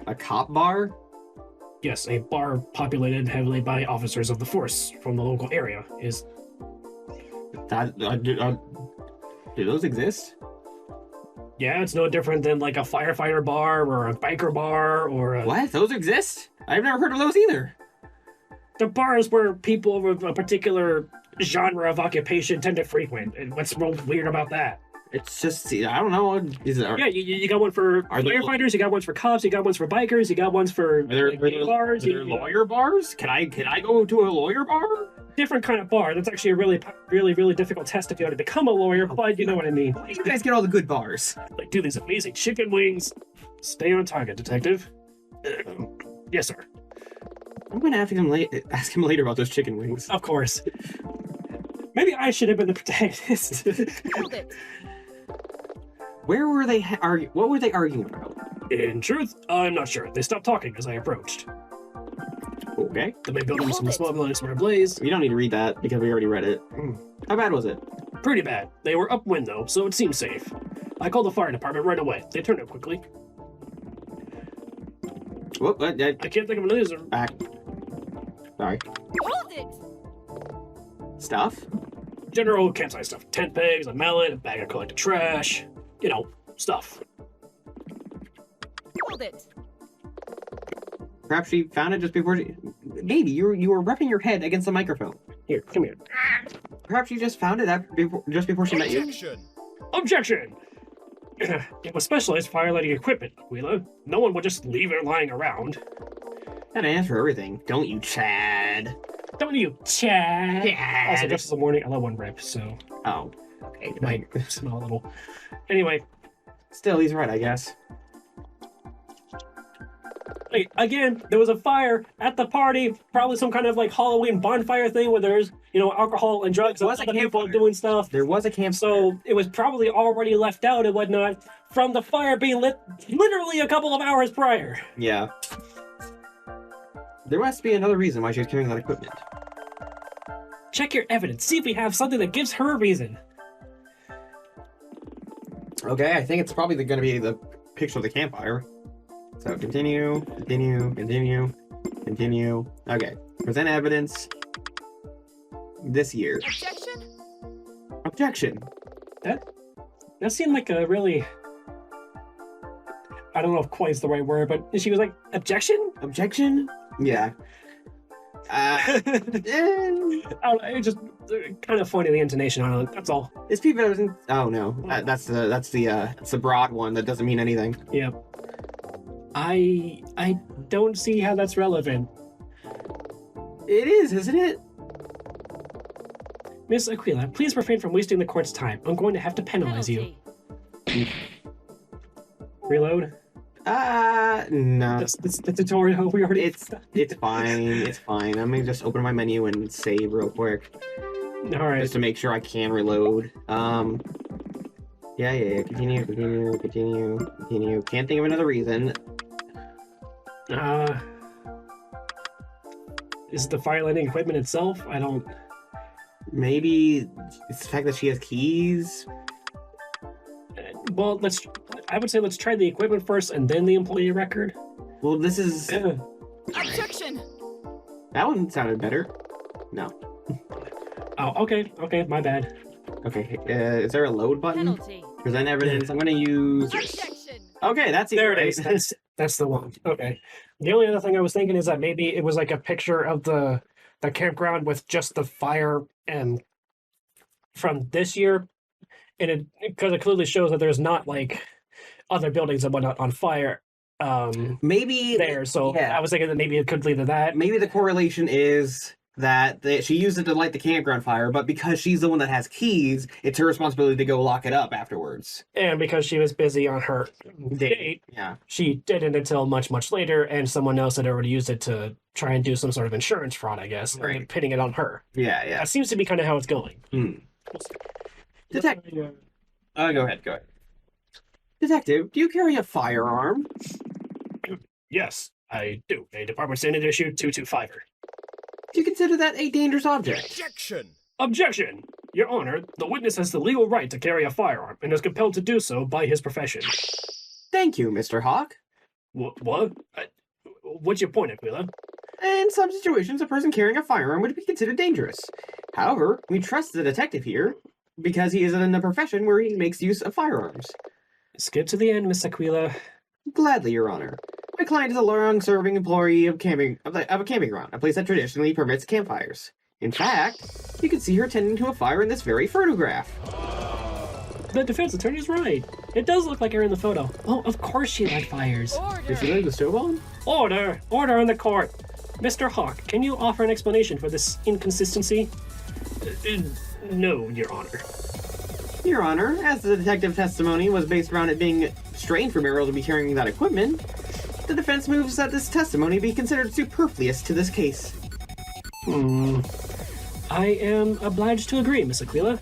A cop bar? Yes, a bar populated heavily by officers of the force from the local area. Is that... do those exist? Yeah, it's no different than like a firefighter bar or a biker bar or a... What? Those exist? I've never heard of those either. The bars where people of a particular genre of occupation tend to frequent. And what's weird about that? It's just, I don't know. Yeah, you got one for firefighters, you got ones for cops, you got ones for bikers, you got ones for bars. Are there lawyer bars? Can I go to a lawyer bar? Different kind of bar. That's actually a really difficult test if you want to become a lawyer, but you know what I mean. Why do you guys get all the good bars? Like, do these amazing chicken wings. Stay on target, detective. Yes, sir. I'm going to have to ask him later about those chicken wings. Of course. Maybe I should have been the protagonist. Hold it. Where were they what were they arguing about? In truth, I'm not sure. They stopped talking as I approached. Okay. The main buildings and the small buildings were ablaze. We don't need to read that because we already read it. How bad was it? Pretty bad. They were upwind though, so it seemed safe. I called the fire department right away. They turned up quickly. Whoop, I can't think of another reason. Back. Sorry. Hold it. Stuff? General campsite stuff. Tent pegs, a mallet, a bag of collected trash. You know, stuff. Hold it. Perhaps she found it just before she... Maybe you were rubbing your head against the microphone. Here, come here. Perhaps you just found it just before she met you. Objection! It was specialized fire lighting equipment, Aquila. No one would just leave it lying around. Gotta answer everything, don't you, Chad? Don't you, Chad? Chad. Also, just this morning, I let one rip, so... Oh, okay. It might smell a little. Anyway. Still, he's right, I guess. Again, there was a fire at the party, probably some kind of like Halloween bonfire thing where there's, you know, alcohol and drugs and other people doing stuff. There was a campfire. So it was probably already left out and whatnot from the fire being lit literally a couple of hours prior. Yeah. There must be another reason why she's carrying that equipment. Check your evidence. See if we have something that gives her a reason. Okay, I think it's probably going to be the picture of the campfire. So continue. Okay, present evidence this year. Objection. That seemed like a really... I don't know if quite is the right word, but she was like, objection? Objection? Yeah. I don't know, it just kind of funny, the intonation on it, that's all. It's people that wasn't... Oh no, that's the broad one that doesn't mean anything. Yeah. I don't see how that's relevant. It is, isn't it? Miss Aquila, please refrain from wasting the court's time. I'm going to have to penalize you. Reload? No. That's the tutorial. We already... It's fine. It's fine. Let me just open my menu and save real quick. Alright. Just to make sure I can reload. Yeah. Continue. Can't think of another reason. Is it the fire lighting equipment itself? I don't... Maybe it's the fact that she has keys. Well, I would say let's try the equipment first and then the employee record. Well, this is... Objection! That one sounded better. No. Oh, okay, my bad. Okay, is there a load button? Penalty. Present evidence. I'm gonna use... Objection! Okay, that's There it is. That's the one. Okay. The only other thing I was thinking is that maybe it was like a picture of the campground with just the fire and from this year, and because it clearly shows that there's not like other buildings and whatnot on fire. Maybe there. So yeah. I was thinking that maybe it could lead to that. Maybe the correlation is that she used it to light the campground fire, but because she's the one that has keys, it's her responsibility to go lock it up afterwards. And because she was busy on her date, yeah, she didn't until much, much later, and someone else had already used it to try and do some sort of insurance fraud, I guess, right. and pinning it on her. Yeah. That seems to be kind of how it's going. Detective. Go ahead. Detective, do you carry a firearm? Yes, I do. A Department Standard Issue 225er. Do you consider that a dangerous object? Objection! Objection! Your Honor, the witness has the legal right to carry a firearm and is compelled to do so by his profession. Thank you, Mr. Hawk. What? What's your point, Aquila? In some situations, a person carrying a firearm would be considered dangerous. However, we trust the detective here because he is in a profession where he makes use of firearms. Skip to the end, Miss Aquila. Gladly, Your Honor. My client is a long-serving employee of a camping ground, a place that traditionally permits campfires. In fact, you can see her tending to a fire in this very photograph. The defense attorney is right. It does look like her in the photo. Oh, of course she light fires. Did she light the stove on? Order! Order in the court! Mr. Hawk, can you offer an explanation for this inconsistency? No, Your Honor. Your Honor, as the detective testimony was based around it being strange for Meryl to be carrying that equipment, the defense moves that this testimony be considered superfluous to this case. I am obliged to agree, Miss Aquila.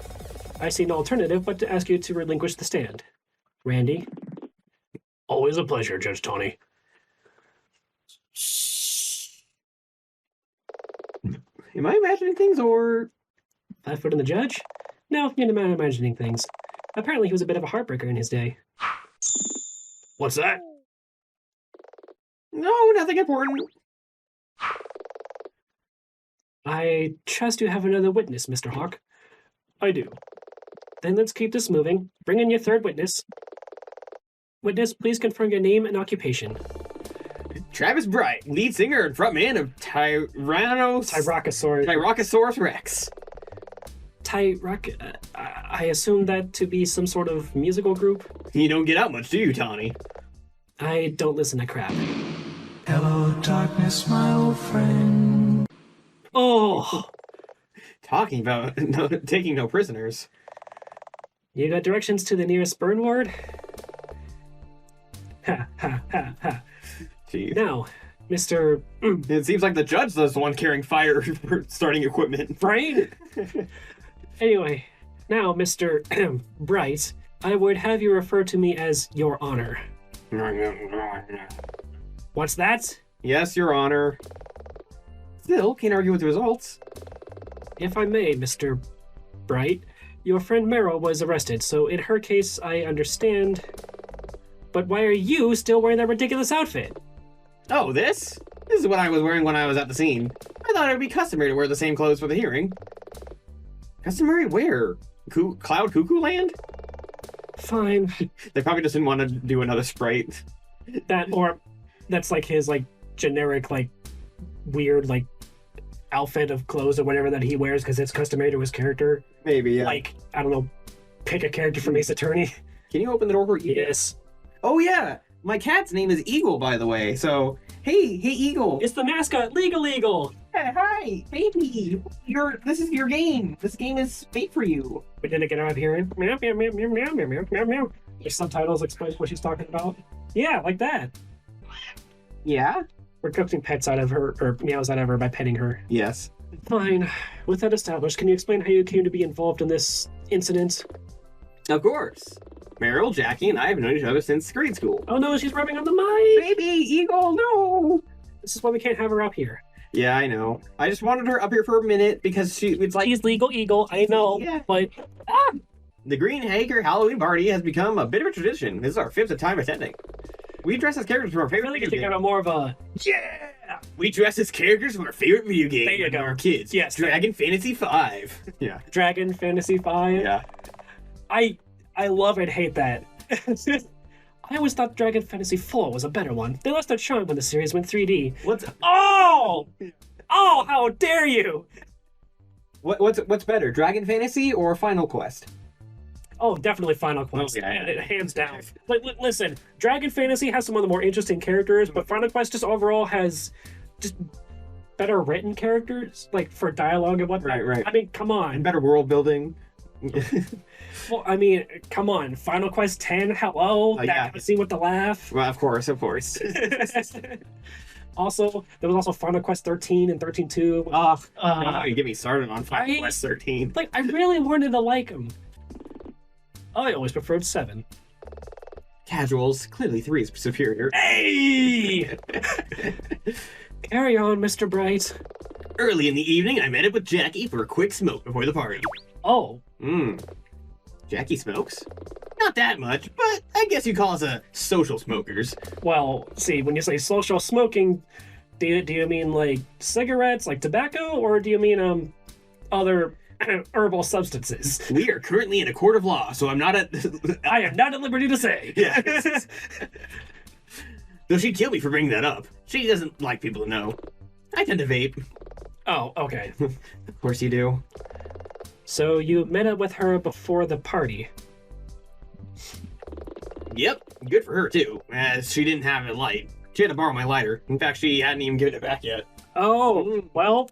I see no alternative but to ask you to relinquish the stand. Randy? Always a pleasure, Judge Tawny. Am I imagining things, or... 5 foot in the judge? No, you're not imagining things. Apparently he was a bit of a heartbreaker in his day. What's that? No, nothing important. I trust you have another witness, Mr. Hawk. I do. Then let's keep this moving. Bring in your third witness. Witness, please confirm your name and occupation. Travis Bright, lead singer and frontman of Tyrannosaurus Rex. I assume that to be some sort of musical group? You don't get out much, do you, Tawny? I don't listen to crap. Hello, darkness, my old friend. Oh! Talking about taking no prisoners. You got directions to the nearest burn ward? Ha, ha, ha, ha. Jeez. Now, Mr. It seems like the judge is the one carrying fire starting equipment. Right? Anyway, now, Mr. Bright, I would have you refer to me as Your Honor. What's that? Yes, Your Honor. Still, can't argue with the results. If I may, Mr. Bright, your friend Meryl was arrested, so in her case, I understand. But why are you still wearing that ridiculous outfit? Oh, this? This is what I was wearing when I was at the scene. I thought it would be customary to wear the same clothes for the hearing. Customary where? Cloud Cuckoo Land? Fine. They probably just didn't want to do another Sprite. That's like his, like, generic, like, weird, like, outfit of clothes or whatever that he wears because it's customary to his character. Maybe, yeah. Like, I don't know, pick a character from Ace Attorney. Can you open the door for Eagle? Yes. Oh, yeah. My cat's name is Eagle, by the way. So, hey, Eagle. It's the mascot, Legal Eagle. Hey, hi, baby. This is your game. This game is made for you. We didn't get out of here. Meow, meow, meow, meow, meow, meow, meow, meow, meow. Your subtitles explain what she's talking about. Yeah, like that. Yeah? We're coaxing pets out of her, or meows out of her by petting her. Yes. Fine. With that established, can you explain how you came to be involved in this incident? Of course. Meryl, Jackie, and I have known each other since grade school. Oh no, she's rubbing on the mic! Baby, Eagle, no! This is why we can't have her out here. Yeah, I know. I just wanted her up here for a minute because it's like... She's Legal Eagle, I know, Yeah. but... The Green Acre Halloween party has become a bit of a tradition. This is our 5th time attending. We dress as characters from our I favorite really video think game. I'm more of a... Yeah! We dress as characters from our favorite video game. There you go. Our kids. Yes. Dragon Fantasy 5. Yeah. Dragon Fantasy 5. Yeah. I love and hate that. I always thought Dragon Fantasy 4 was a better one. They lost their charm when the series went 3D. Oh! Oh, how dare you! What's better, Dragon Fantasy or Final Quest? Oh, definitely Final Quest. Oh, yeah. Hands down. Listen, Dragon Fantasy has some of the more interesting characters, but Final Quest just overall has just better written characters, like for dialogue and whatnot. Right. I mean, come on. And better world building. Well, I mean, come on. Final Quest 10, hello? Yeah. That scene with the laugh. Well, of course. Also, there was also Final Quest 13 and 13-2. You get me started on Final Quest 13. Like, I really wanted to like them. I always preferred 7. Casuals, clearly 3 is superior. Hey! Carry on, Mr. Bright. Early in the evening, I met up with Jackie for a quick smoke before the party. Oh. Jackie smokes? Not that much, but I guess you call us social smokers. Well, see, when you say social smoking, do you mean like cigarettes, like tobacco, or do you mean other herbal substances? We are currently in a court of law, so I'm not at... I am not at liberty to say. Yeah. Though she'd kill me for bringing that up. She doesn't like people to know. I tend to vape. Oh, okay. Of course you do. So you met up with her before the party. Yep, good for her too, as she didn't have a light. She had to borrow my lighter. In fact, she hadn't even given it back yet. Oh, well,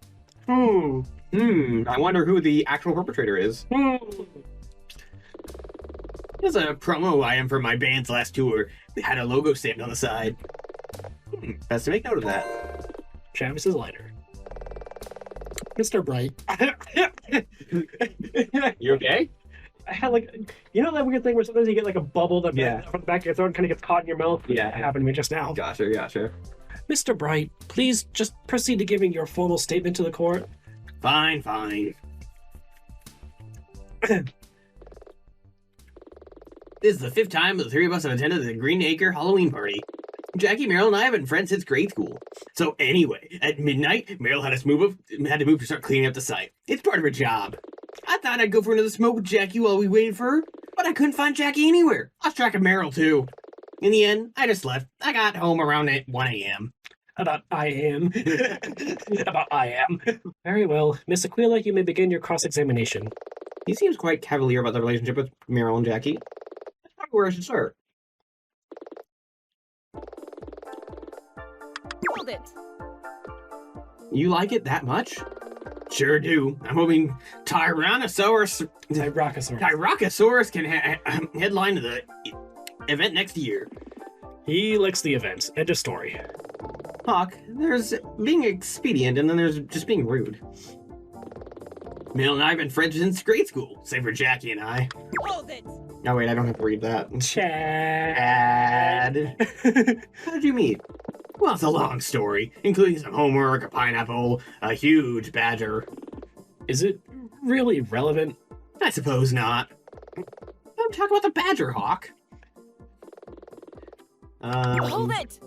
I wonder who the actual perpetrator is. There's a promo item for my band's last tour. They had a logo stamped on the side. Best to make note of that. Travis's lighter. Mr. Bright. You okay? I had like, you know that weird thing where sometimes you get like a bubble that from the back of your throat and kind of gets caught in your mouth? Yeah. It happened to me just now. Gotcha. Mr. Bright, please just proceed to giving your formal statement to the court. Fine. This is the 5th time the 3 of us have attended the Green Acre Halloween party. Jackie, Meryl, and I have been friends since grade school. So anyway, at midnight, Meryl had to move to start cleaning up the site. It's part of her job. I thought I'd go for another smoke with Jackie while we waited for her, but I couldn't find Jackie anywhere. I was tracking Meryl too. In the end, I just left. I got home around 1 a.m. About I am. Very well. Miss Aquila, you may begin your cross-examination. He seems quite cavalier about the relationship with Meryl and Jackie. That's probably where I should start. Hold it. You like it that much? Sure do. I'm hoping Tyrannosaurus can headline the event next year. He likes the event. End of story. Hawk, there's being expedient and then there's just being rude. Mel and I have been friends since grade school, save for Jackie and I. Hold it. Oh wait, I don't have to read that. Chad. How did you meet? Well, it's a long story, including some homework, a pineapple, a huge badger. Is it really relevant? I suppose not. I'm talking about the badger hawk. Hold it!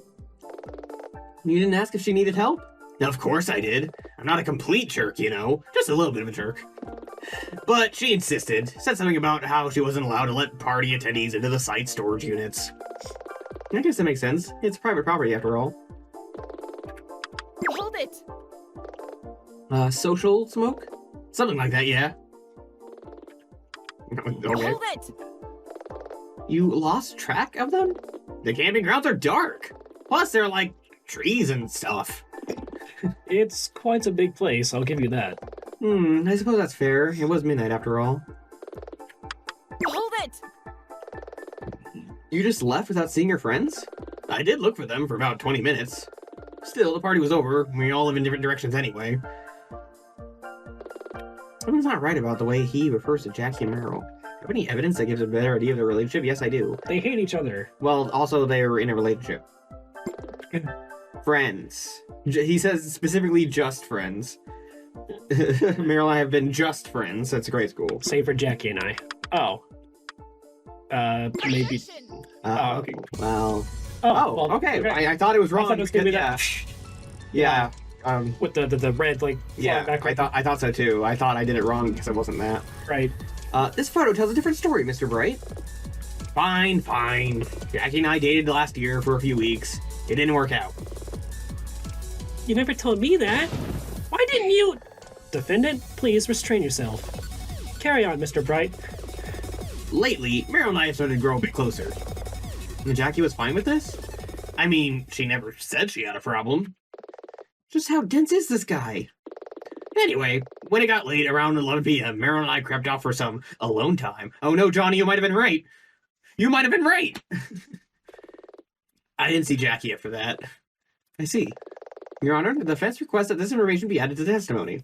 You didn't ask if she needed help? Of course I did. I'm not a complete jerk, you know. Just a little bit of a jerk. But she insisted. Said something about how she wasn't allowed to let party attendees into the site storage units. I guess that makes sense. It's private property after all. Hold it! Social smoke? Something like that, yeah. Okay. Hold it! You lost track of them? The camping grounds are dark. Plus, they're like trees and stuff. It's quite a big place, I'll give you that. I suppose that's fair. It was midnight after all. Hold it! You just left without seeing your friends? I did look for them for about 20 minutes. Still, the party was over. We all live in different directions anyway. Something's not right about the way he refers to Jackie and Meryl. Have any evidence that gives a better idea of their relationship? Yes, I do. They hate each other. Well, also, they're in a relationship. Friends. He says specifically just friends. Meryl and I have been just friends since grade school. Same for Jackie and I. Oh. Maybe. Okay. Well. Oh, well, okay. I thought it was wrong. I thought it was gonna be yeah. that. Yeah. With the red, like, yeah, back. I thought so too. I thought I did it wrong because it wasn't that. Right. This photo tells a different story, Mr. Bright. Fine. Jackie and I dated last year for a few weeks. It didn't work out. You never told me that. Why didn't you? Defendant, please restrain yourself. Carry on, Mr. Bright. Lately, Meryl and I have started to grow a bit closer. And Jackie was fine with this? I mean, she never said she had a problem. Just how dense is this guy? Anyway, when it got late, around 11 p.m., Meryl and I crept off for some alone time. Oh no, Johnny, you might have been right. You might have been right! I didn't see Jackie after that. I see. Your Honor, the defense requests that this information be added to the testimony.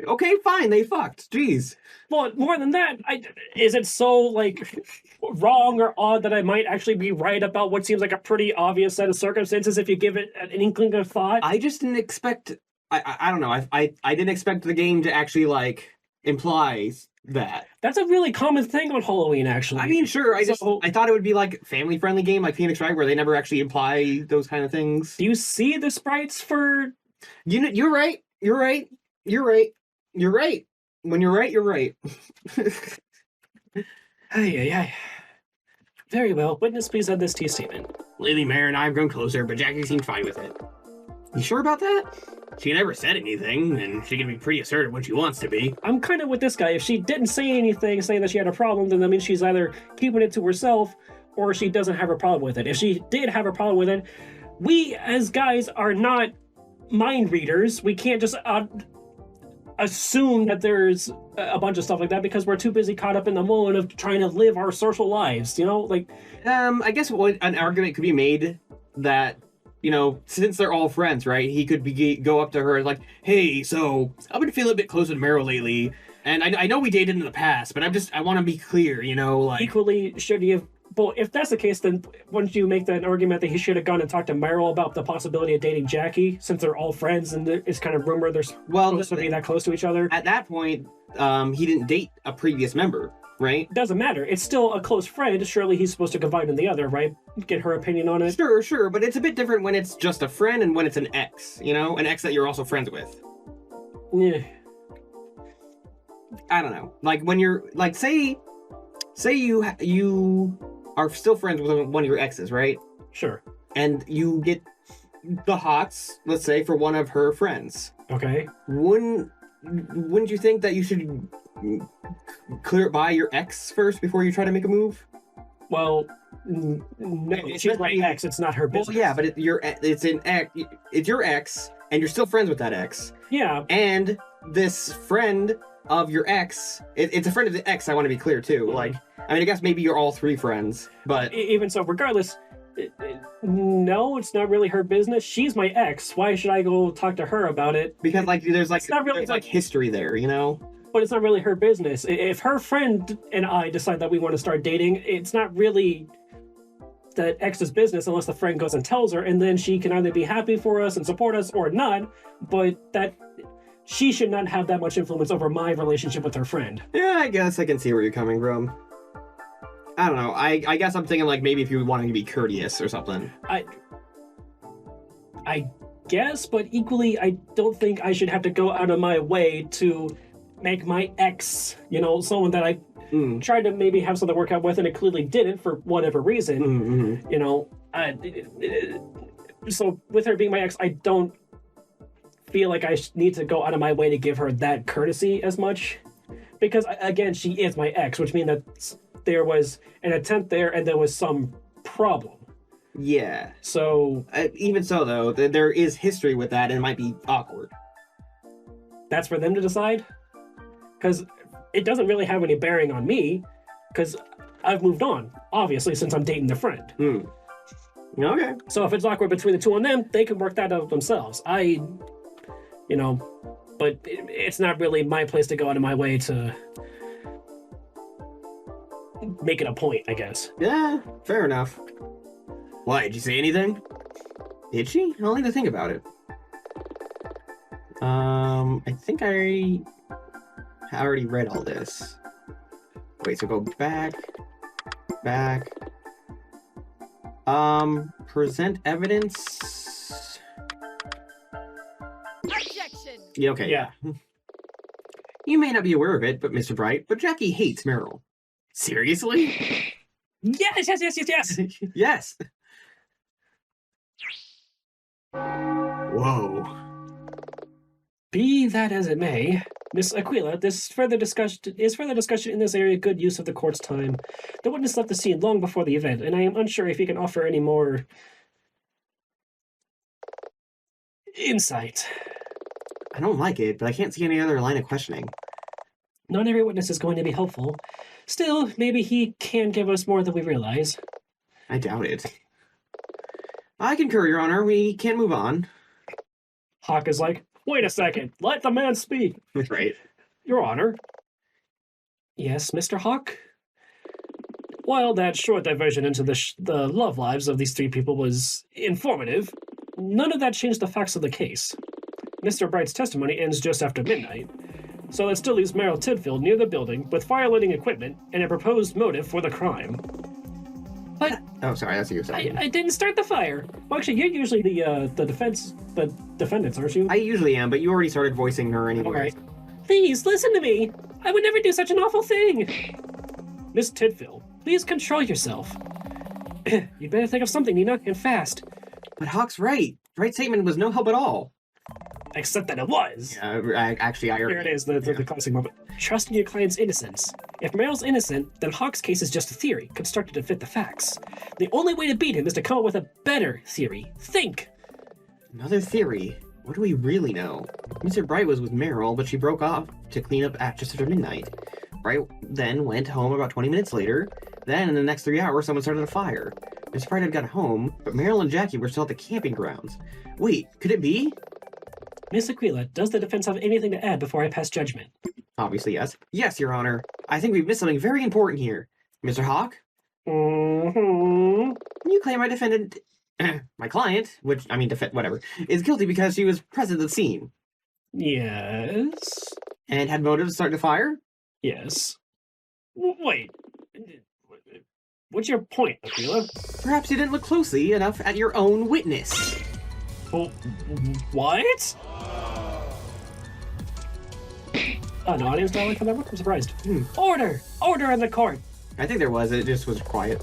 Okay, fine, they fucked. Jeez. Well, more than that, is it so, like, wrong or odd that I might actually be right about what seems like a pretty obvious set of circumstances if you give it an inkling of thought? I just didn't expect... I don't know. I didn't expect the game to actually, like, imply that. That's a really common thing on Halloween, actually. I mean, sure. I thought it would be, like, family-friendly game like Phoenix Wright where they never actually imply those kind of things. Do you see the sprites for... You're right. You're right. When you're right, you're right. Ay. Very well. Witness, please add this to your statement. Lately, Mayor and I have grown closer, but Jackie seemed fine with it. You sure about that? She never said anything, and she can be pretty assertive when she wants to be. I'm kind of with this guy. If she didn't say anything saying that she had a problem, then that means she's either keeping it to herself or she doesn't have a problem with it. If she did have a problem with it, we as guys are not mind readers. We can't just assume that there's a bunch of stuff like that because we're too busy caught up in the moment of trying to live our social lives, you know? Like, I guess an argument could be made that, you know, since they're all friends, right? He could go up to her like, hey, so I've been feeling a bit closer to Meryl lately, and I know we dated in the past, but I want to be clear, you know, like... Equally, should you have... Well, if that's the case, then wouldn't you make that argument that he should have gone and talked to Meryl about the possibility of dating Jackie, since they're all friends and it's kind of rumored they're supposed to be that close to each other? At that point, he didn't date a previous member, right? Doesn't matter. It's still a close friend. Surely he's supposed to confide in the other, right? Get her opinion on it. Sure, but it's a bit different when it's just a friend and when it's an ex, you know? An ex that you're also friends with. Yeah. I don't know. Like, when you're... Like, say you are still friends with one of your exes, right? Sure. And you get the hots, let's say, for one of her friends. Okay. Wouldn't you think that you should clear it by your ex first before you try to make a move? Well, no, she's my ex. It's not her business. Well, yeah, but it's your ex, and you're still friends with that ex. Yeah. And this friend of your ex, it's a friend of the ex, I want to be clear, too. Mm-hmm. Like, I mean, I guess maybe you're all three friends, but... Even so, regardless, no, it's not really her business. She's my ex. Why should I go talk to her about it? Because, like, there's not really history there, you know? But it's not really her business. If her friend and I decide that we want to start dating, it's not really that X's business unless the friend goes and tells her, and then she can either be happy for us and support us or not, but that she should not have that much influence over my relationship with her friend. Yeah, I guess I can see where you're coming from. I don't know. I guess I'm thinking, like, maybe if you wanted to be courteous or something. I guess, but equally, I don't think I should have to go out of my way to make my ex, someone that I tried to maybe have something work out with, and it clearly didn't for whatever reason. So with her being my ex, I don't feel like I need to go out of my way to give her that courtesy as much, because again, she is my ex, which means that there was an attempt there and there was some problem. Yeah. So even so, though, there is history with that, and it might be awkward. That's for them to decide, because it doesn't really have any bearing on me, because I've moved on, obviously, since I'm dating their friend. Okay. So if it's awkward between the two of them, they can work that out themselves. But it's not really my place to go out of my way to make it a point, I guess. Yeah, fair enough. Why, did you say anything? Did she? I'll need to think about it. I think I already read all this. Wait, so go back. Present evidence. Objection! Yeah, okay. Yeah. You may not be aware of it, but Mr. Bright, but Jackie hates Meryl. Seriously? Yes! Yes. Whoa. Be that as it may, Miss Aquila, is further discussion in this area good use of the court's time? The witness left the scene long before the event, and I am unsure if he can offer any more insight. I don't like it, but I can't see any other line of questioning. Not every witness is going to be helpful. Still, maybe he can give us more than we realize. I doubt it. I concur, Your Honor. We can move on. Hawk is like, wait a second, let the man speak. Right. Your Honor. Yes, Mr. Hawk? While that short diversion into the love lives of these three people was informative, none of that changed the facts of the case. Mr. Bright's testimony ends just after midnight, so that still leaves Meryl Tidfield near the building with fire-lighting equipment and a proposed motive for the crime. But oh, sorry, that's what you're saying. I didn't start the fire. Well, actually, you're usually the defendants, aren't you? I usually am, but you already started voicing her anyway. All right. Please, listen to me. I would never do such an awful thing. Miss Tidfield, please control yourself. You'd better think of something, Nina, and fast. But Hawk's right. Wright's statement was no help at all. Except that it was. I already... Here it is, the classic moment. Trusting your client's innocence. If Meryl's innocent, then Hawk's case is just a theory, constructed to fit the facts. The only way to beat him is to come up with a better theory. Think! Another theory? What do we really know? Mr. Bright was with Meryl, but she broke off to clean up just after midnight. Bright then went home about 20 minutes later. Then, in the next 3 hours, someone started a fire. Mr. Bright had got home, but Meryl and Jackie were still at the camping grounds. Wait, could it be? Miss Aquila, does the defense have anything to add before I pass judgment? Obviously, yes. Yes, Your Honor. I think we've missed something very important here. Mr. Hawk? Mm-hmm. You claim my defendant... my client, whatever, is guilty because she was present at the scene. Yes. And had motive to start the fire? Yes. Wait. What's your point, Aquila? Perhaps you didn't look closely enough at your own witness. Oh, what? Oh, no audience dialogue from that one? I'm surprised. Order! Order in the court! I think there was. It just was quiet.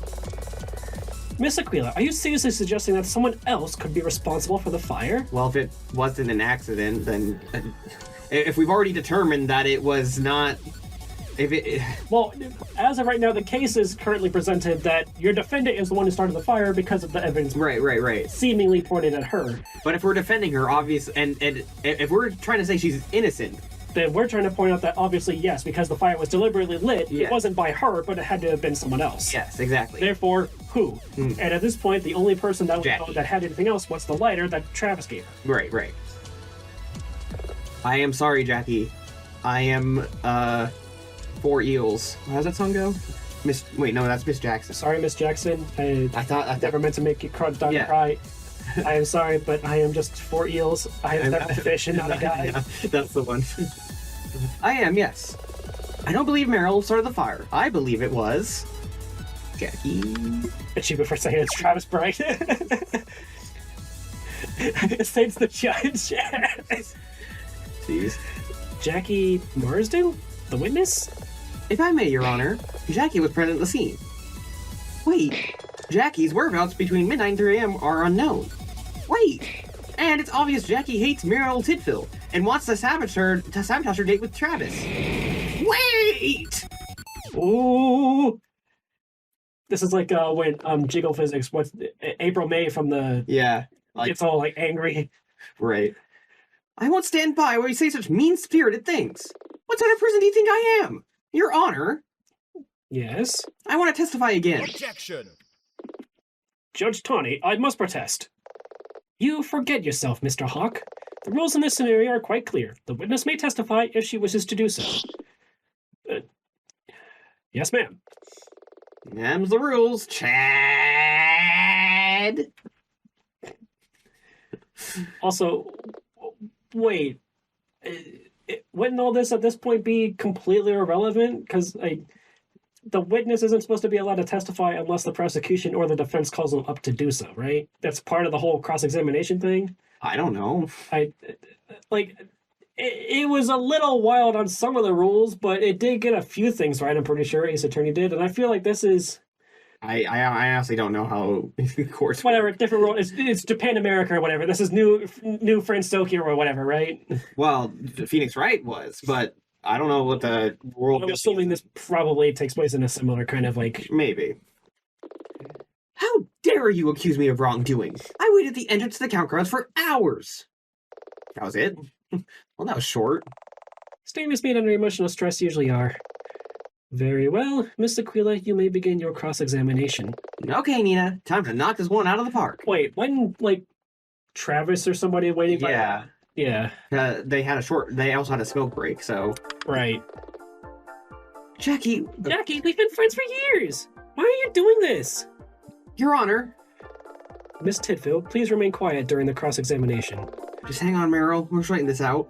Miss Aquila, are you seriously suggesting that someone else could be responsible for the fire? Well, if it wasn't an accident, then... if we've already determined that it was not... Well, as of right now, the case is currently presented that your defendant is the one who started the fire because of the evidence Right. seemingly pointed at her. But if we're defending her, and if we're trying to say she's innocent... Then we're trying to point out that obviously, yes, because the fire was deliberately lit, It wasn't by her, but it had to have been someone else. Yes, exactly. Therefore, who? And at this point, the only person that had anything else was the lighter that Travis gave her. Right. I am sorry, Jackie. I am, 4 eels. How does that song go? Wait, no, that's Miss Jackson. Sorry, Miss Jackson. I thought never meant to make you crunch down and cry. I am sorry, but I am just 4 eels. I am a fish and not a guy. Yeah, that's the one. I am, yes. I don't believe Meryl started the fire. I believe it was Jackie. Achievement for saying it's Travis Bright. States the judge. Jeez. Jackie Marsden? The witness? If I may, Your Honor, Jackie was present at the scene. Wait, Jackie's whereabouts between midnight and 3 a.m. are unknown. Wait, and it's obvious Jackie hates Meryl Tidfield and wants to sabotage her date with Travis. Wait! Ooh! This is like when Jiggle Physics, what's April May from the... Yeah. Like, it's all like angry. Right. I won't stand by while you say such mean-spirited things. What sort of person do you think I am? Your Honor? Yes? I want to testify again. Objection! Judge Tawney, I must protest. You forget yourself, Mr. Hawk. The rules in this scenario are quite clear. The witness may testify if she wishes to do so. Yes, ma'am. Them's the rules, Chad. Also, wait. Wouldn't all this at this point be completely irrelevant? Because the witness isn't supposed to be allowed to testify unless the prosecution or the defense calls them up to do so, right? That's part of the whole cross-examination thing. I don't know. It was a little wild on some of the rules, but it did get a few things right, I'm pretty sure Ace Attorney did, and I feel like this is... I honestly don't know how courts... Whatever, different rule. It's Japan America or whatever. This is new French Tokyo or whatever, right? Well, Phoenix Wright was, but I don't know what the world... I'm assuming this probably takes place in a similar kind of like... Maybe. How dare you accuse me of wrongdoing? I waited at the entrance to the count grounds for hours. That was it? Well, that was short. Statements made under emotional stress usually are. Very well, Miss Aquila, you may begin your cross-examination. Okay, Nina, time to knock this one out of the park. Wait, when, like, Travis or somebody waiting by... Yeah. Yeah. They also had a smoke break, so... Right. Jackie, we've been friends for years! Why are you doing this? Your Honor. Miss Tidfield, please remain quiet during the cross-examination. Just hang on, Meryl. We're straighten this out.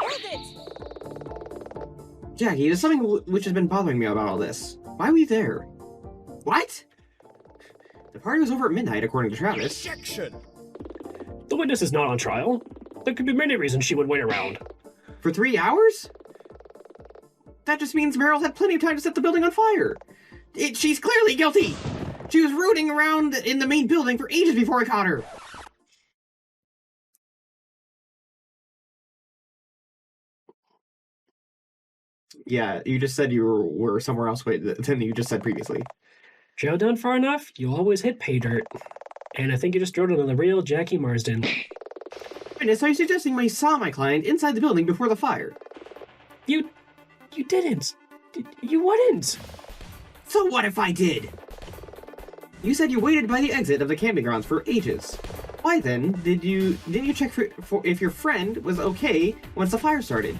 Hold it! Jackie, there's something which has been bothering me about all this. Why were you there? What? The party was over at midnight, according to Travis. Objection! The witness is not on trial. There could be many reasons she would wait around. For 3 hours? That just means Meryl had plenty of time to set the building on fire. She's clearly guilty! She was rooting around in the main building for ages before I caught her. Yeah, you just said you were somewhere else than you just said previously. Drill down far enough, you always hit pay dirt. And I think you just drilled on the real Jackie Marsden. Witness, are you suggesting you saw my client inside the building before the fire? You didn't. You wouldn't. So what if I did? You said you waited by the exit of the camping grounds for ages. Why then didn't you check for if your friend was okay once the fire started?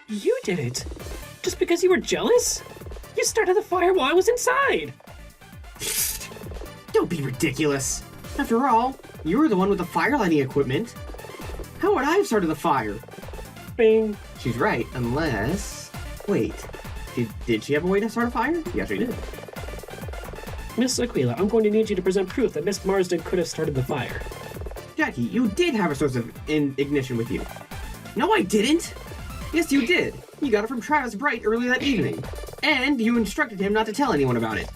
You did it. Just because you were jealous? You started the fire while I was inside. Don't be ridiculous. After all, you were the one with the fire lighting equipment. How would I have started the fire? Bing. She's right, unless... Wait, did she have a way to start a fire? Yeah, she did. Miss Aquila, I'm going to need you to present proof that Miss Marsden could have started the fire. Jackie, you did have a source of ignition with you. No, I didn't. Yes, you did. You got it from Travis Bright earlier that evening. And you instructed him not to tell anyone about it.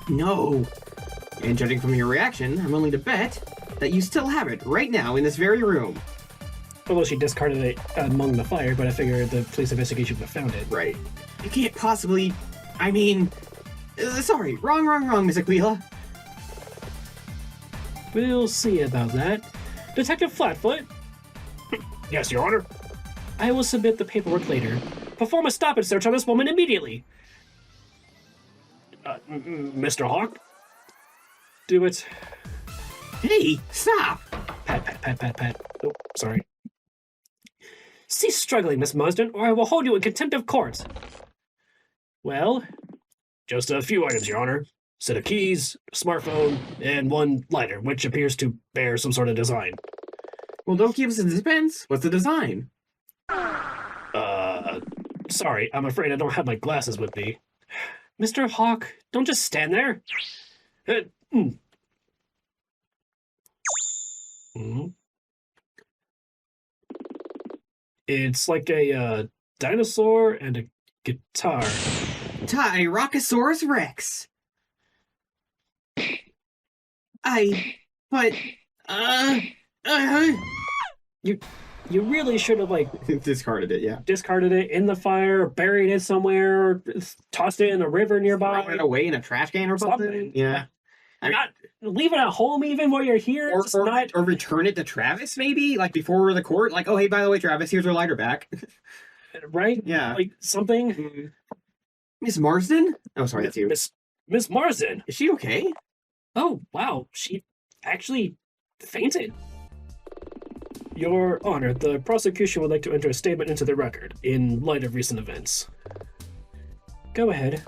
No. And judging from your reaction, I'm willing to bet that you still have it right now in this very room. Although she discarded it among the fire, but I figured the police investigation would have found it. Right. You can't possibly... I mean... sorry, wrong, Miss Aquila. We'll see about that. Detective Flatfoot? Yes, Your Honor. I will submit the paperwork later. Perform a stop and search on this woman immediately. Mr. Hawk? Do it. Hey, stop! Pat. Oh, sorry. Cease struggling, Miss Marsden, or I will hold you in contempt of court. Well, just a few items, Your Honor. Set of keys, smartphone, and one lighter, which appears to bear some sort of design. Well, don't keep us in suspense. What's the design? Sorry, I'm afraid I don't have my glasses with me. Mr. Hawk, don't just stand there. It's like a dinosaur and a guitar. Tyrannosaurus Rex. You really should have, like, discarded it, yeah. discarded it in the fire, buried it somewhere, tossed it in a river nearby. Throw it away in a trash can or something. Something. Yeah. Not leave it at home even while you're here. Or return it to Travis, maybe? Like, before the court? Like, oh, hey, by the way, Travis, here's your lighter back. Right? Yeah. Like, something. Miss Marsden? Oh, sorry, that's you. Miss Marsden. Is she okay? Oh, wow. She actually fainted. Your Honor, the prosecution would like to enter a statement into the record in light of recent events. Go ahead.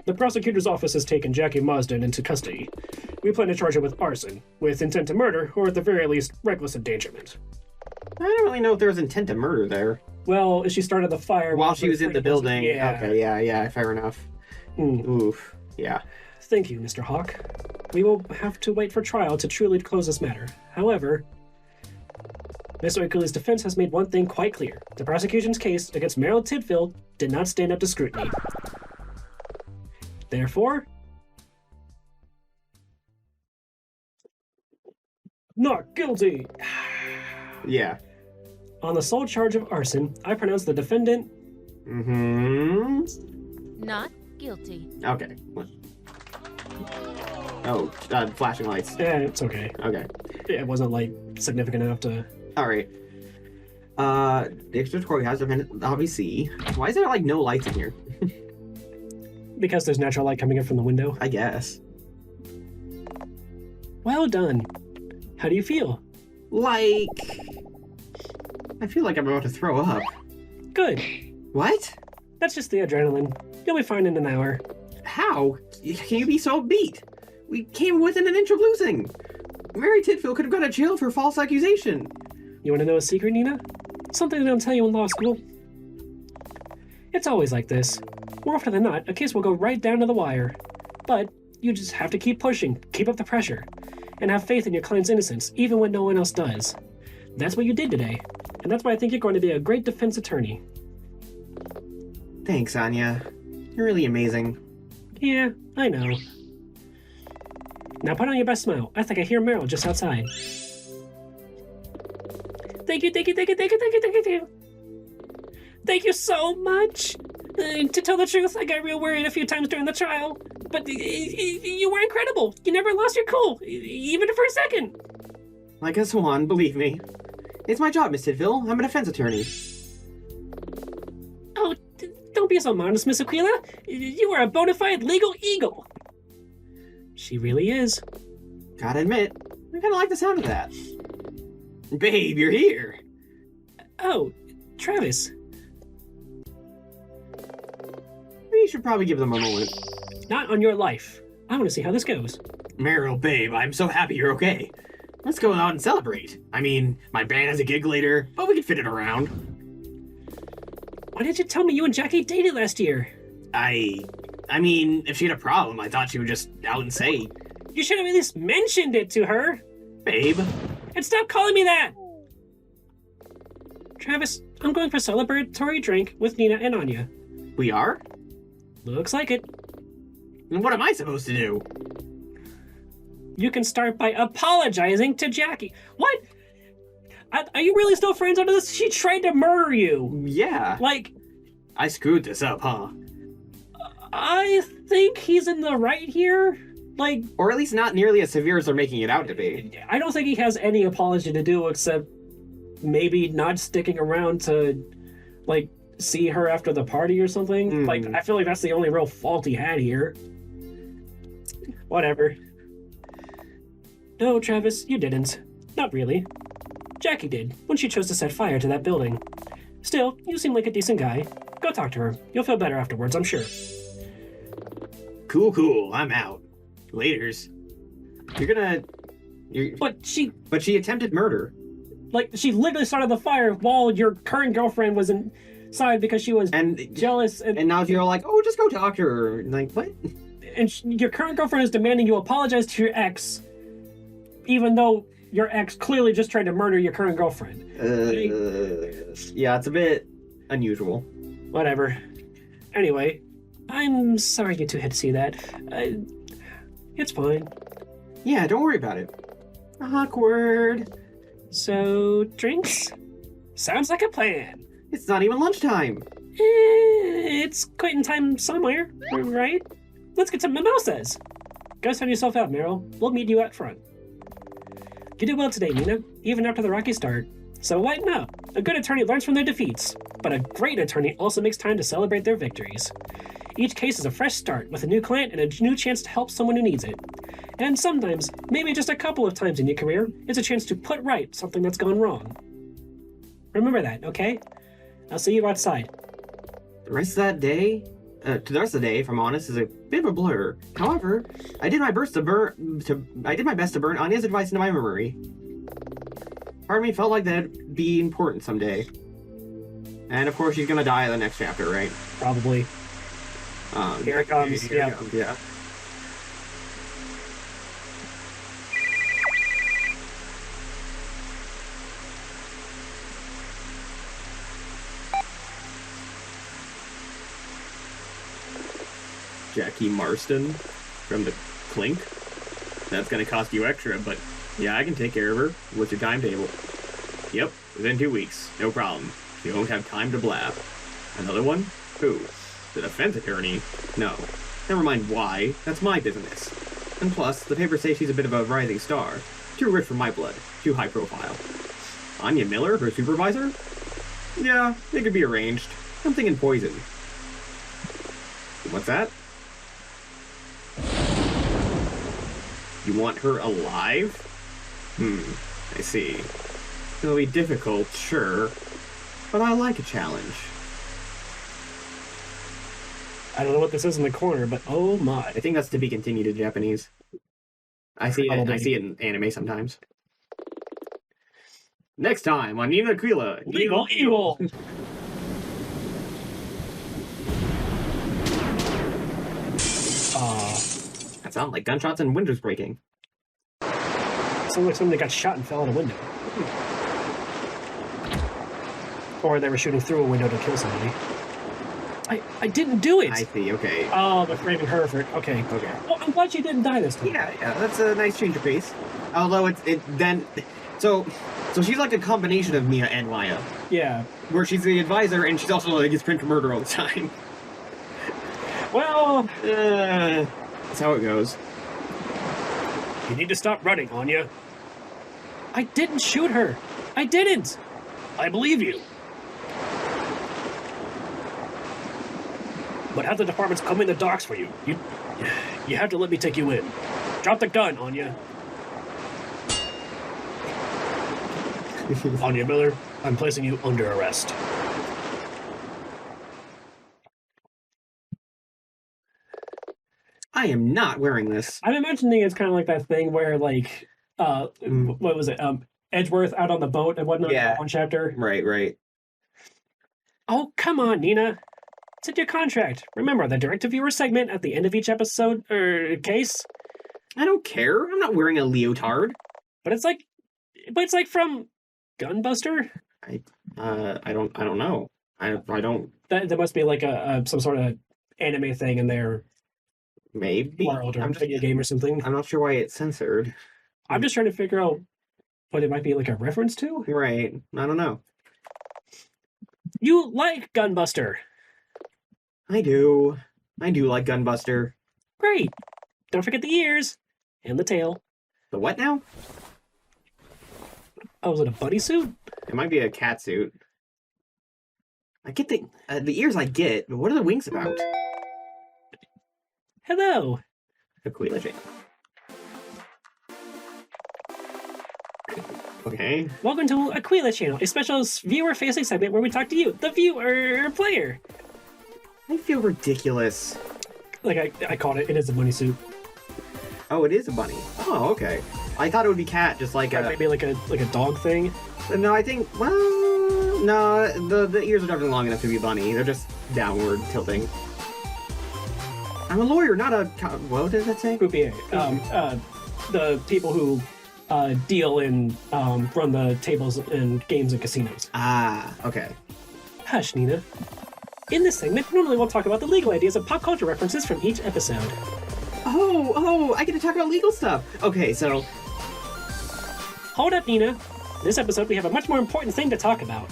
The prosecutor's office has taken Jackie Marsden into custody. We plan to charge her with arson, with intent to murder, or at the very least, reckless endangerment. I don't really know if there was intent to murder there. Well, she started the fire While she was in the building. Yeah. Okay, yeah, fair enough. Oof, yeah. Thank you, Mr. Hawk. We will have to wait for trial to truly close this matter. However, Mr. Aquila's defense has made one thing quite clear. The prosecution's case against Meryl Tidfield did not stand up to scrutiny. Therefore, not guilty. Yeah. On the sole charge of arson, I pronounce the defendant... Not guilty. Okay. Oh, flashing lights. It's okay. Okay. It wasn't, like, significant enough to... Alright. The district court has defendant, obviously. Why is there, like, no lights in here? Because there's natural light coming in from the window. I guess. Well done. How do you feel? Like... I feel like I'm about to throw up. Good. What? That's just the adrenaline. You'll be fine in an hour. How? Can you be so beat? We came within an inch of losing. Mary Tidfield could have gone to jail for false accusation. You want to know a secret, Nina? Something they don't tell you in law school. It's always like this. More often than not, a case will go right down to the wire. But you just have to keep pushing, keep up the pressure, and have faith in your client's innocence, even when no one else does. That's what you did today, and that's why I think you're going to be a great defense attorney. Thanks, Anya. You're really amazing. Yeah, I know. Now put on your best smile. I think I hear Meryl just outside. Thank you. Thank you so much. To tell the truth, I got real worried a few times during the trial. But you were incredible. You never lost your cool, even for a second. Like a swan, believe me. It's my job, Miss Tidfield. I'm a defense attorney. Oh, don't be so modest, Miss Aquila. You are a bona fide legal eagle. She really is. Gotta admit, I kinda like the sound of that. Babe, you're here. Oh, Travis. We should probably give them a moment. Not on your life. I want to see how this goes. Meryl, babe, I'm so happy you're okay. Let's go out and celebrate. I mean, my band has a gig later, but we can fit it around. Why didn't you tell me you and Jackie dated last year? I mean, if she had a problem, I thought she would just out and say, You should have at least mentioned it to her. babe. And stop calling me that! Travis, I'm going for a celebratory drink with Nina and Anya. We are? Looks like it. And what am I supposed to do? You can start by apologizing to Jackie. What? Are you really still friends after this? She tried to murder you. Yeah. Like, I screwed this up, huh? I think he's in the right here. Like, Or at least not nearly as severe as they're making it out to be. I don't think he has any apology to do except maybe not sticking around to, like, see her after the party or something. Like, I feel like that's the only real fault he had here. Whatever. No, Travis, you didn't. Not really. Jackie did, when she chose to set fire to that building. Still, you seem like a decent guy. Go talk to her. You'll feel better afterwards, I'm sure. Cool. I'm out. Laters. But she attempted murder. Like, she literally started the fire while your current girlfriend was inside because she was jealous. And now you're like, oh, just go talk to her. Like, what? And your current girlfriend is demanding you apologize to your ex, even though your ex clearly just tried to murder your current girlfriend. Yeah, it's a bit unusual. Whatever. Anyway, I'm sorry you two had to see that. It's fine. Yeah, don't worry about it. Awkward. So, drinks? Sounds like a plan. It's not even lunchtime. It's quitting time somewhere, right? Let's get some mimosas. Go send yourself out, Meryl. We'll meet you out front. You did well today, Nina, even after the rocky start. So lighten up. A good attorney learns from their defeats, but a great attorney also makes time to celebrate their victories. Each case is a fresh start with a new client and a new chance to help someone who needs it. And sometimes, maybe just a couple of times in your career, it's a chance to put right something that's gone wrong. Remember that, okay? I'll see you outside. The rest of the rest of the day, if I'm honest, is a bit of a blur. However, I did my best to burn Anya's advice into my memory. Part of me felt like that'd be important someday. And of course, she's gonna die in the next chapter, right? Probably. Here it comes. Here it comes, yeah. Jackie Marston from the Clink. That's gonna cost you extra, but yeah, I can take care of her. What's your timetable? Yep, within 2 weeks. No problem. You won't have time to blab. Another one? Who? The defense attorney? No. Never mind why. That's my business. And plus, the papers say she's a bit of a rising star. Too rich for my blood. Too high profile. Anya Miller, her supervisor? Yeah, it could be arranged. I'm thinking poison. What's that? You want her alive? I see. It'll be difficult, sure. But I like a challenge. I don't know what this is in the corner, but oh my. I think that's to be continued in Japanese. I see it in anime sometimes. Next time on Nina Aquila. Legal Evil! That sounds like gunshots and windows breaking. Sounds like somebody got shot and fell out a window. Or they were shooting through a window to kill somebody. I didn't do it! I see, okay. Oh, the framing her for... Okay. Okay. Well, I'm glad you didn't die this time. Yeah, that's a nice change of pace. Although so she's like a combination of Mia and Maya. Yeah. Where she's the advisor and she's also like gets pinned for murder all the time. Well... that's how it goes. You need to stop running, Anya. I didn't shoot her. I didn't. I believe you. But have the departments come in the docks for you. You have to let me take you in. Drop the gun, Anya. Anya Miller, I'm placing you under arrest. I am not wearing this. I'm imagining it's kind of like that thing where, like, what was it? Edgeworth out on the boat and whatnot. Yeah. One chapter. Right. Oh, come on, Nina. It's in your contract. Remember, the direct-to-viewer segment at the end of each episode, case? I don't care. I'm not wearing a leotard. But it's like from Gunbuster? I don't know. I don't... There must be like some sort of anime thing in their Maybe. world or video game or something. I'm not sure why it's censored. I'm just trying to figure out what it might be like a reference to. Right. I don't know. You like Gunbuster. I do. I do like Gunbuster. Great. Don't forget the ears. And the tail. The what now? Oh, is it a bunny suit? It might be a cat suit. I get the ears I get, but what are the wings about? Hello. Aquila Jane. Okay. Welcome to Aquila channel, a special viewer-facing segment where we talk to you, the viewer player. I feel ridiculous. Like I caught it. It is a bunny suit. Oh, it is a bunny. Oh, okay. I thought it would be cat, just like Maybe like a dog thing. No, I think. Well, no. The ears are definitely long enough to be bunny. They're just downward tilting. I'm a lawyer, not a. What did that say? Croupier. The people who deal and run the tables and games and casinos. Ah, okay. Hush, Nina. In this segment, normally we'll talk about the legal ideas and pop culture references from each episode. Oh, I get to talk about legal stuff. Okay, so. Hold up, Nina. This episode, we have a much more important thing to talk about.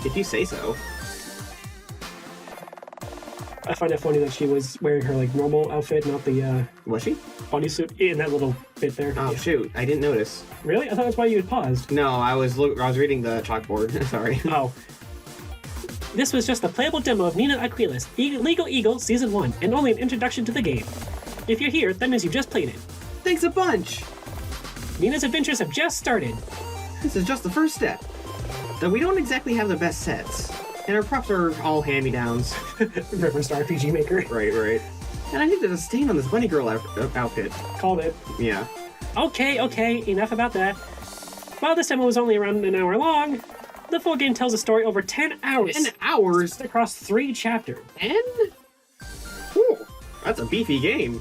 If you say so. I find it funny that she was wearing her like normal outfit, not the Was she? bodysuit in that little bit there. Oh, Yeah. shoot. I didn't notice. Really? I thought that's why you had paused. No, I was reading the chalkboard. Sorry. Oh. This was just a playable demo of Nina Aquila's Legal Eagle Season 1, and only an introduction to the game. If you're here, that means you just played it. Thanks a bunch. Nina's adventures have just started. This is just the first step. Though we don't exactly have the best sets. And our props are all hand-me-downs. Reference to RPG Maker. Right. And I think there's a stain on this bunny girl outfit. Called it. Yeah. Okay, enough about that. While this demo was only around an hour long, the full game tells a story over 10 hours. 10 hours? Across 3 chapters. 10? Ooh, that's a beefy game.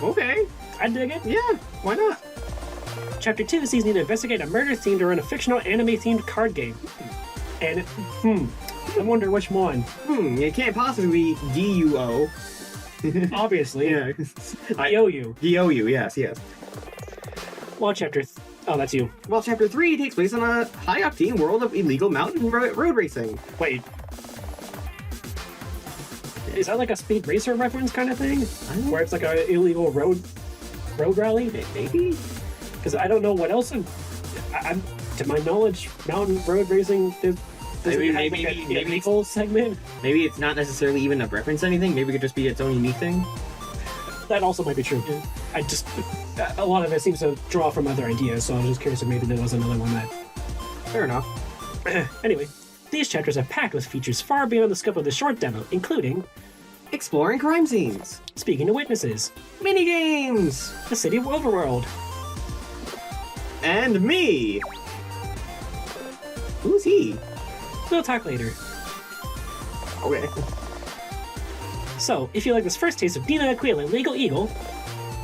Okay. I dig it. Yeah, why not? Chapter 2 sees Nina investigate a murder themed to run a fictional anime-themed card game. And, I wonder which one. It can't possibly be DUO. Obviously. Yeah. I owe you. DOU, yes. Well, oh, that's you. Well, Chapter 3 takes place in a high-octane world of illegal mountain road racing. Wait. Is that like a Speed Racer reference kind of thing? Where it's like an illegal road rally? Maybe? Because I don't know what else. To my knowledge, mountain road racing is Maybe illegal segment. Maybe it's not necessarily even a reference to anything. Maybe it could just be its own unique thing. That also might be true. A lot of it seems to draw from other ideas, so I was just curious if maybe there was another one that. Fair enough. Anyway, these chapters are packed with features far beyond the scope of the short demo, including Exploring crime scenes. speaking to witnesses, Minigames. the city of Overworld, And me. Who's he? we'll talk later. Okay. So, if you like this first taste of Nina Aquila, Legal Eagle,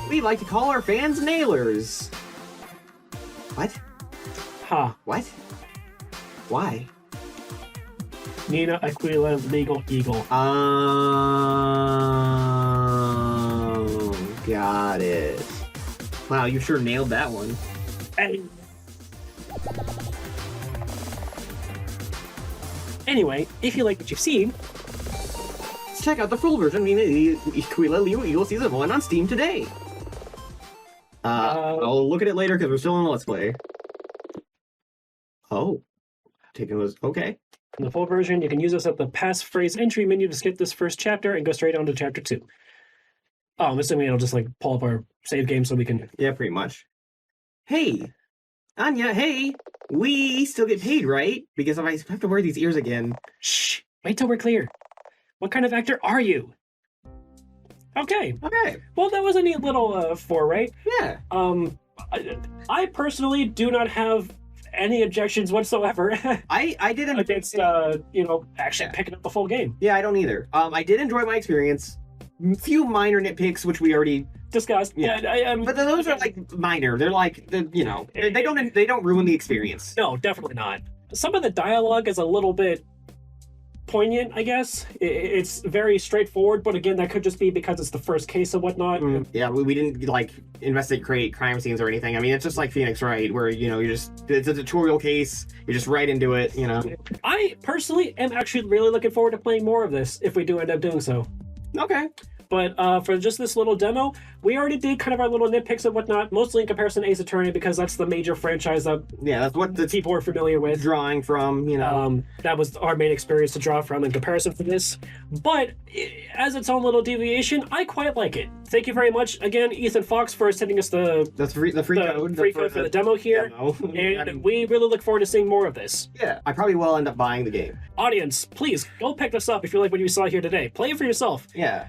We like to call our fans nailers. What? What? Why? Nina Aquila, Legal Eagle. Got it. Wow, you sure nailed that one. Hey. Anyway, if you like what you've seen, Let's check out the full version of Nina Aquila Legal Eagle Season 1 on Steam today. I'll look at it later because we're still in the Let's Play. Oh. Taking those. Okay. in the full version, you can use this at the passphrase entry menu to skip this first chapter and go straight on to chapter 2. Oh, I'm assuming it'll just like pull up our save game so we can. Yeah, pretty much. Hey, Anya, hey, we still get paid, right? Because if I have to wear these ears again. Shh! Wait till we're clear. What kind of actor are you? Okay. Okay. Well, that was a neat little foray. Yeah. I personally do not have any objections whatsoever I didn't against actually picking up the full game. Yeah, I don't either. I did enjoy my experience. Few minor nitpicks, which we already Discussed. Yeah. But those are like minor. They're like they don't ruin the experience. No, definitely not. Some of the dialogue is a little bit poignant, I guess. It's very straightforward, but again, that could just be because it's the first case and whatnot. Yeah, we didn't like create crime scenes or anything. I mean, it's just like Phoenix Wright, where it's a tutorial case. You're just right into it. I personally am actually really looking forward to playing more of this if we do end up doing so. Okay. But for just this little demo, we already did kind of our little nitpicks and whatnot, mostly in comparison to Ace Attorney, because that's the major franchise that that's what the people are familiar with. Drawing from, That was our main experience to draw from in comparison for this. But as its own little deviation, I quite like it. Thank you very much again, Ethan Fox, for sending us the free code for the demo here. And we really look forward to seeing more of this. Yeah, I probably will end up buying the game. Audience, please go pick this up if you like what you saw here today. Play it for yourself. Yeah.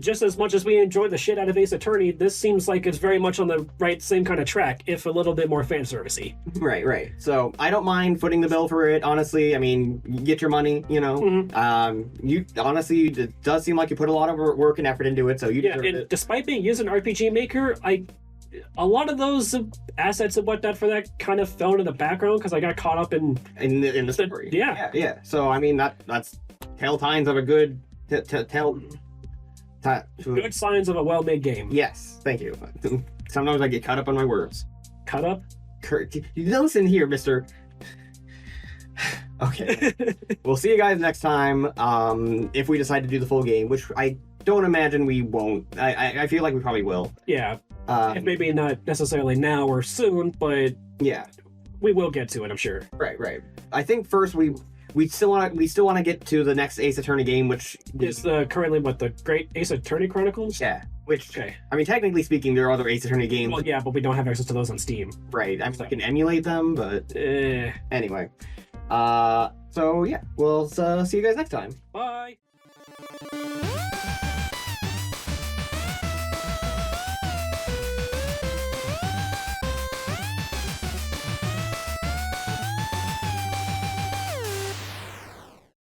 Just as much as we enjoyed the shit out of Ace Attorney, this seems like it's very much on the same kind of track, if a little bit more fan servicey. Right. So I don't mind footing the bill for it. Honestly, I mean, you get your money. You honestly, it does seem like you put a lot of work and effort into it. So you deserve it. Despite being used in RPG Maker, a lot of those assets and whatnot for that kind of fell into the background because I got caught up in the story. Yeah. So I mean, that's telltales of a good good signs of a well-made game. Yes, thank you. Sometimes I get caught up on my words. Caught up? You listen here, mister. Okay. We'll see you guys next time, if we decide to do the full game, which I don't imagine we won't. I feel like we probably will. Yeah. Maybe not necessarily now or soon, but yeah, we will get to it, I'm sure. Right. I think first we still want to get to the next Ace Attorney game, which is currently the Great Ace Attorney Chronicles. Yeah. Which, I mean, technically speaking, there are other Ace Attorney games. Well, yeah, but we don't have access to those on Steam. Right. I mean, I can emulate them, but anyway. So yeah, we'll see you guys next time. Bye.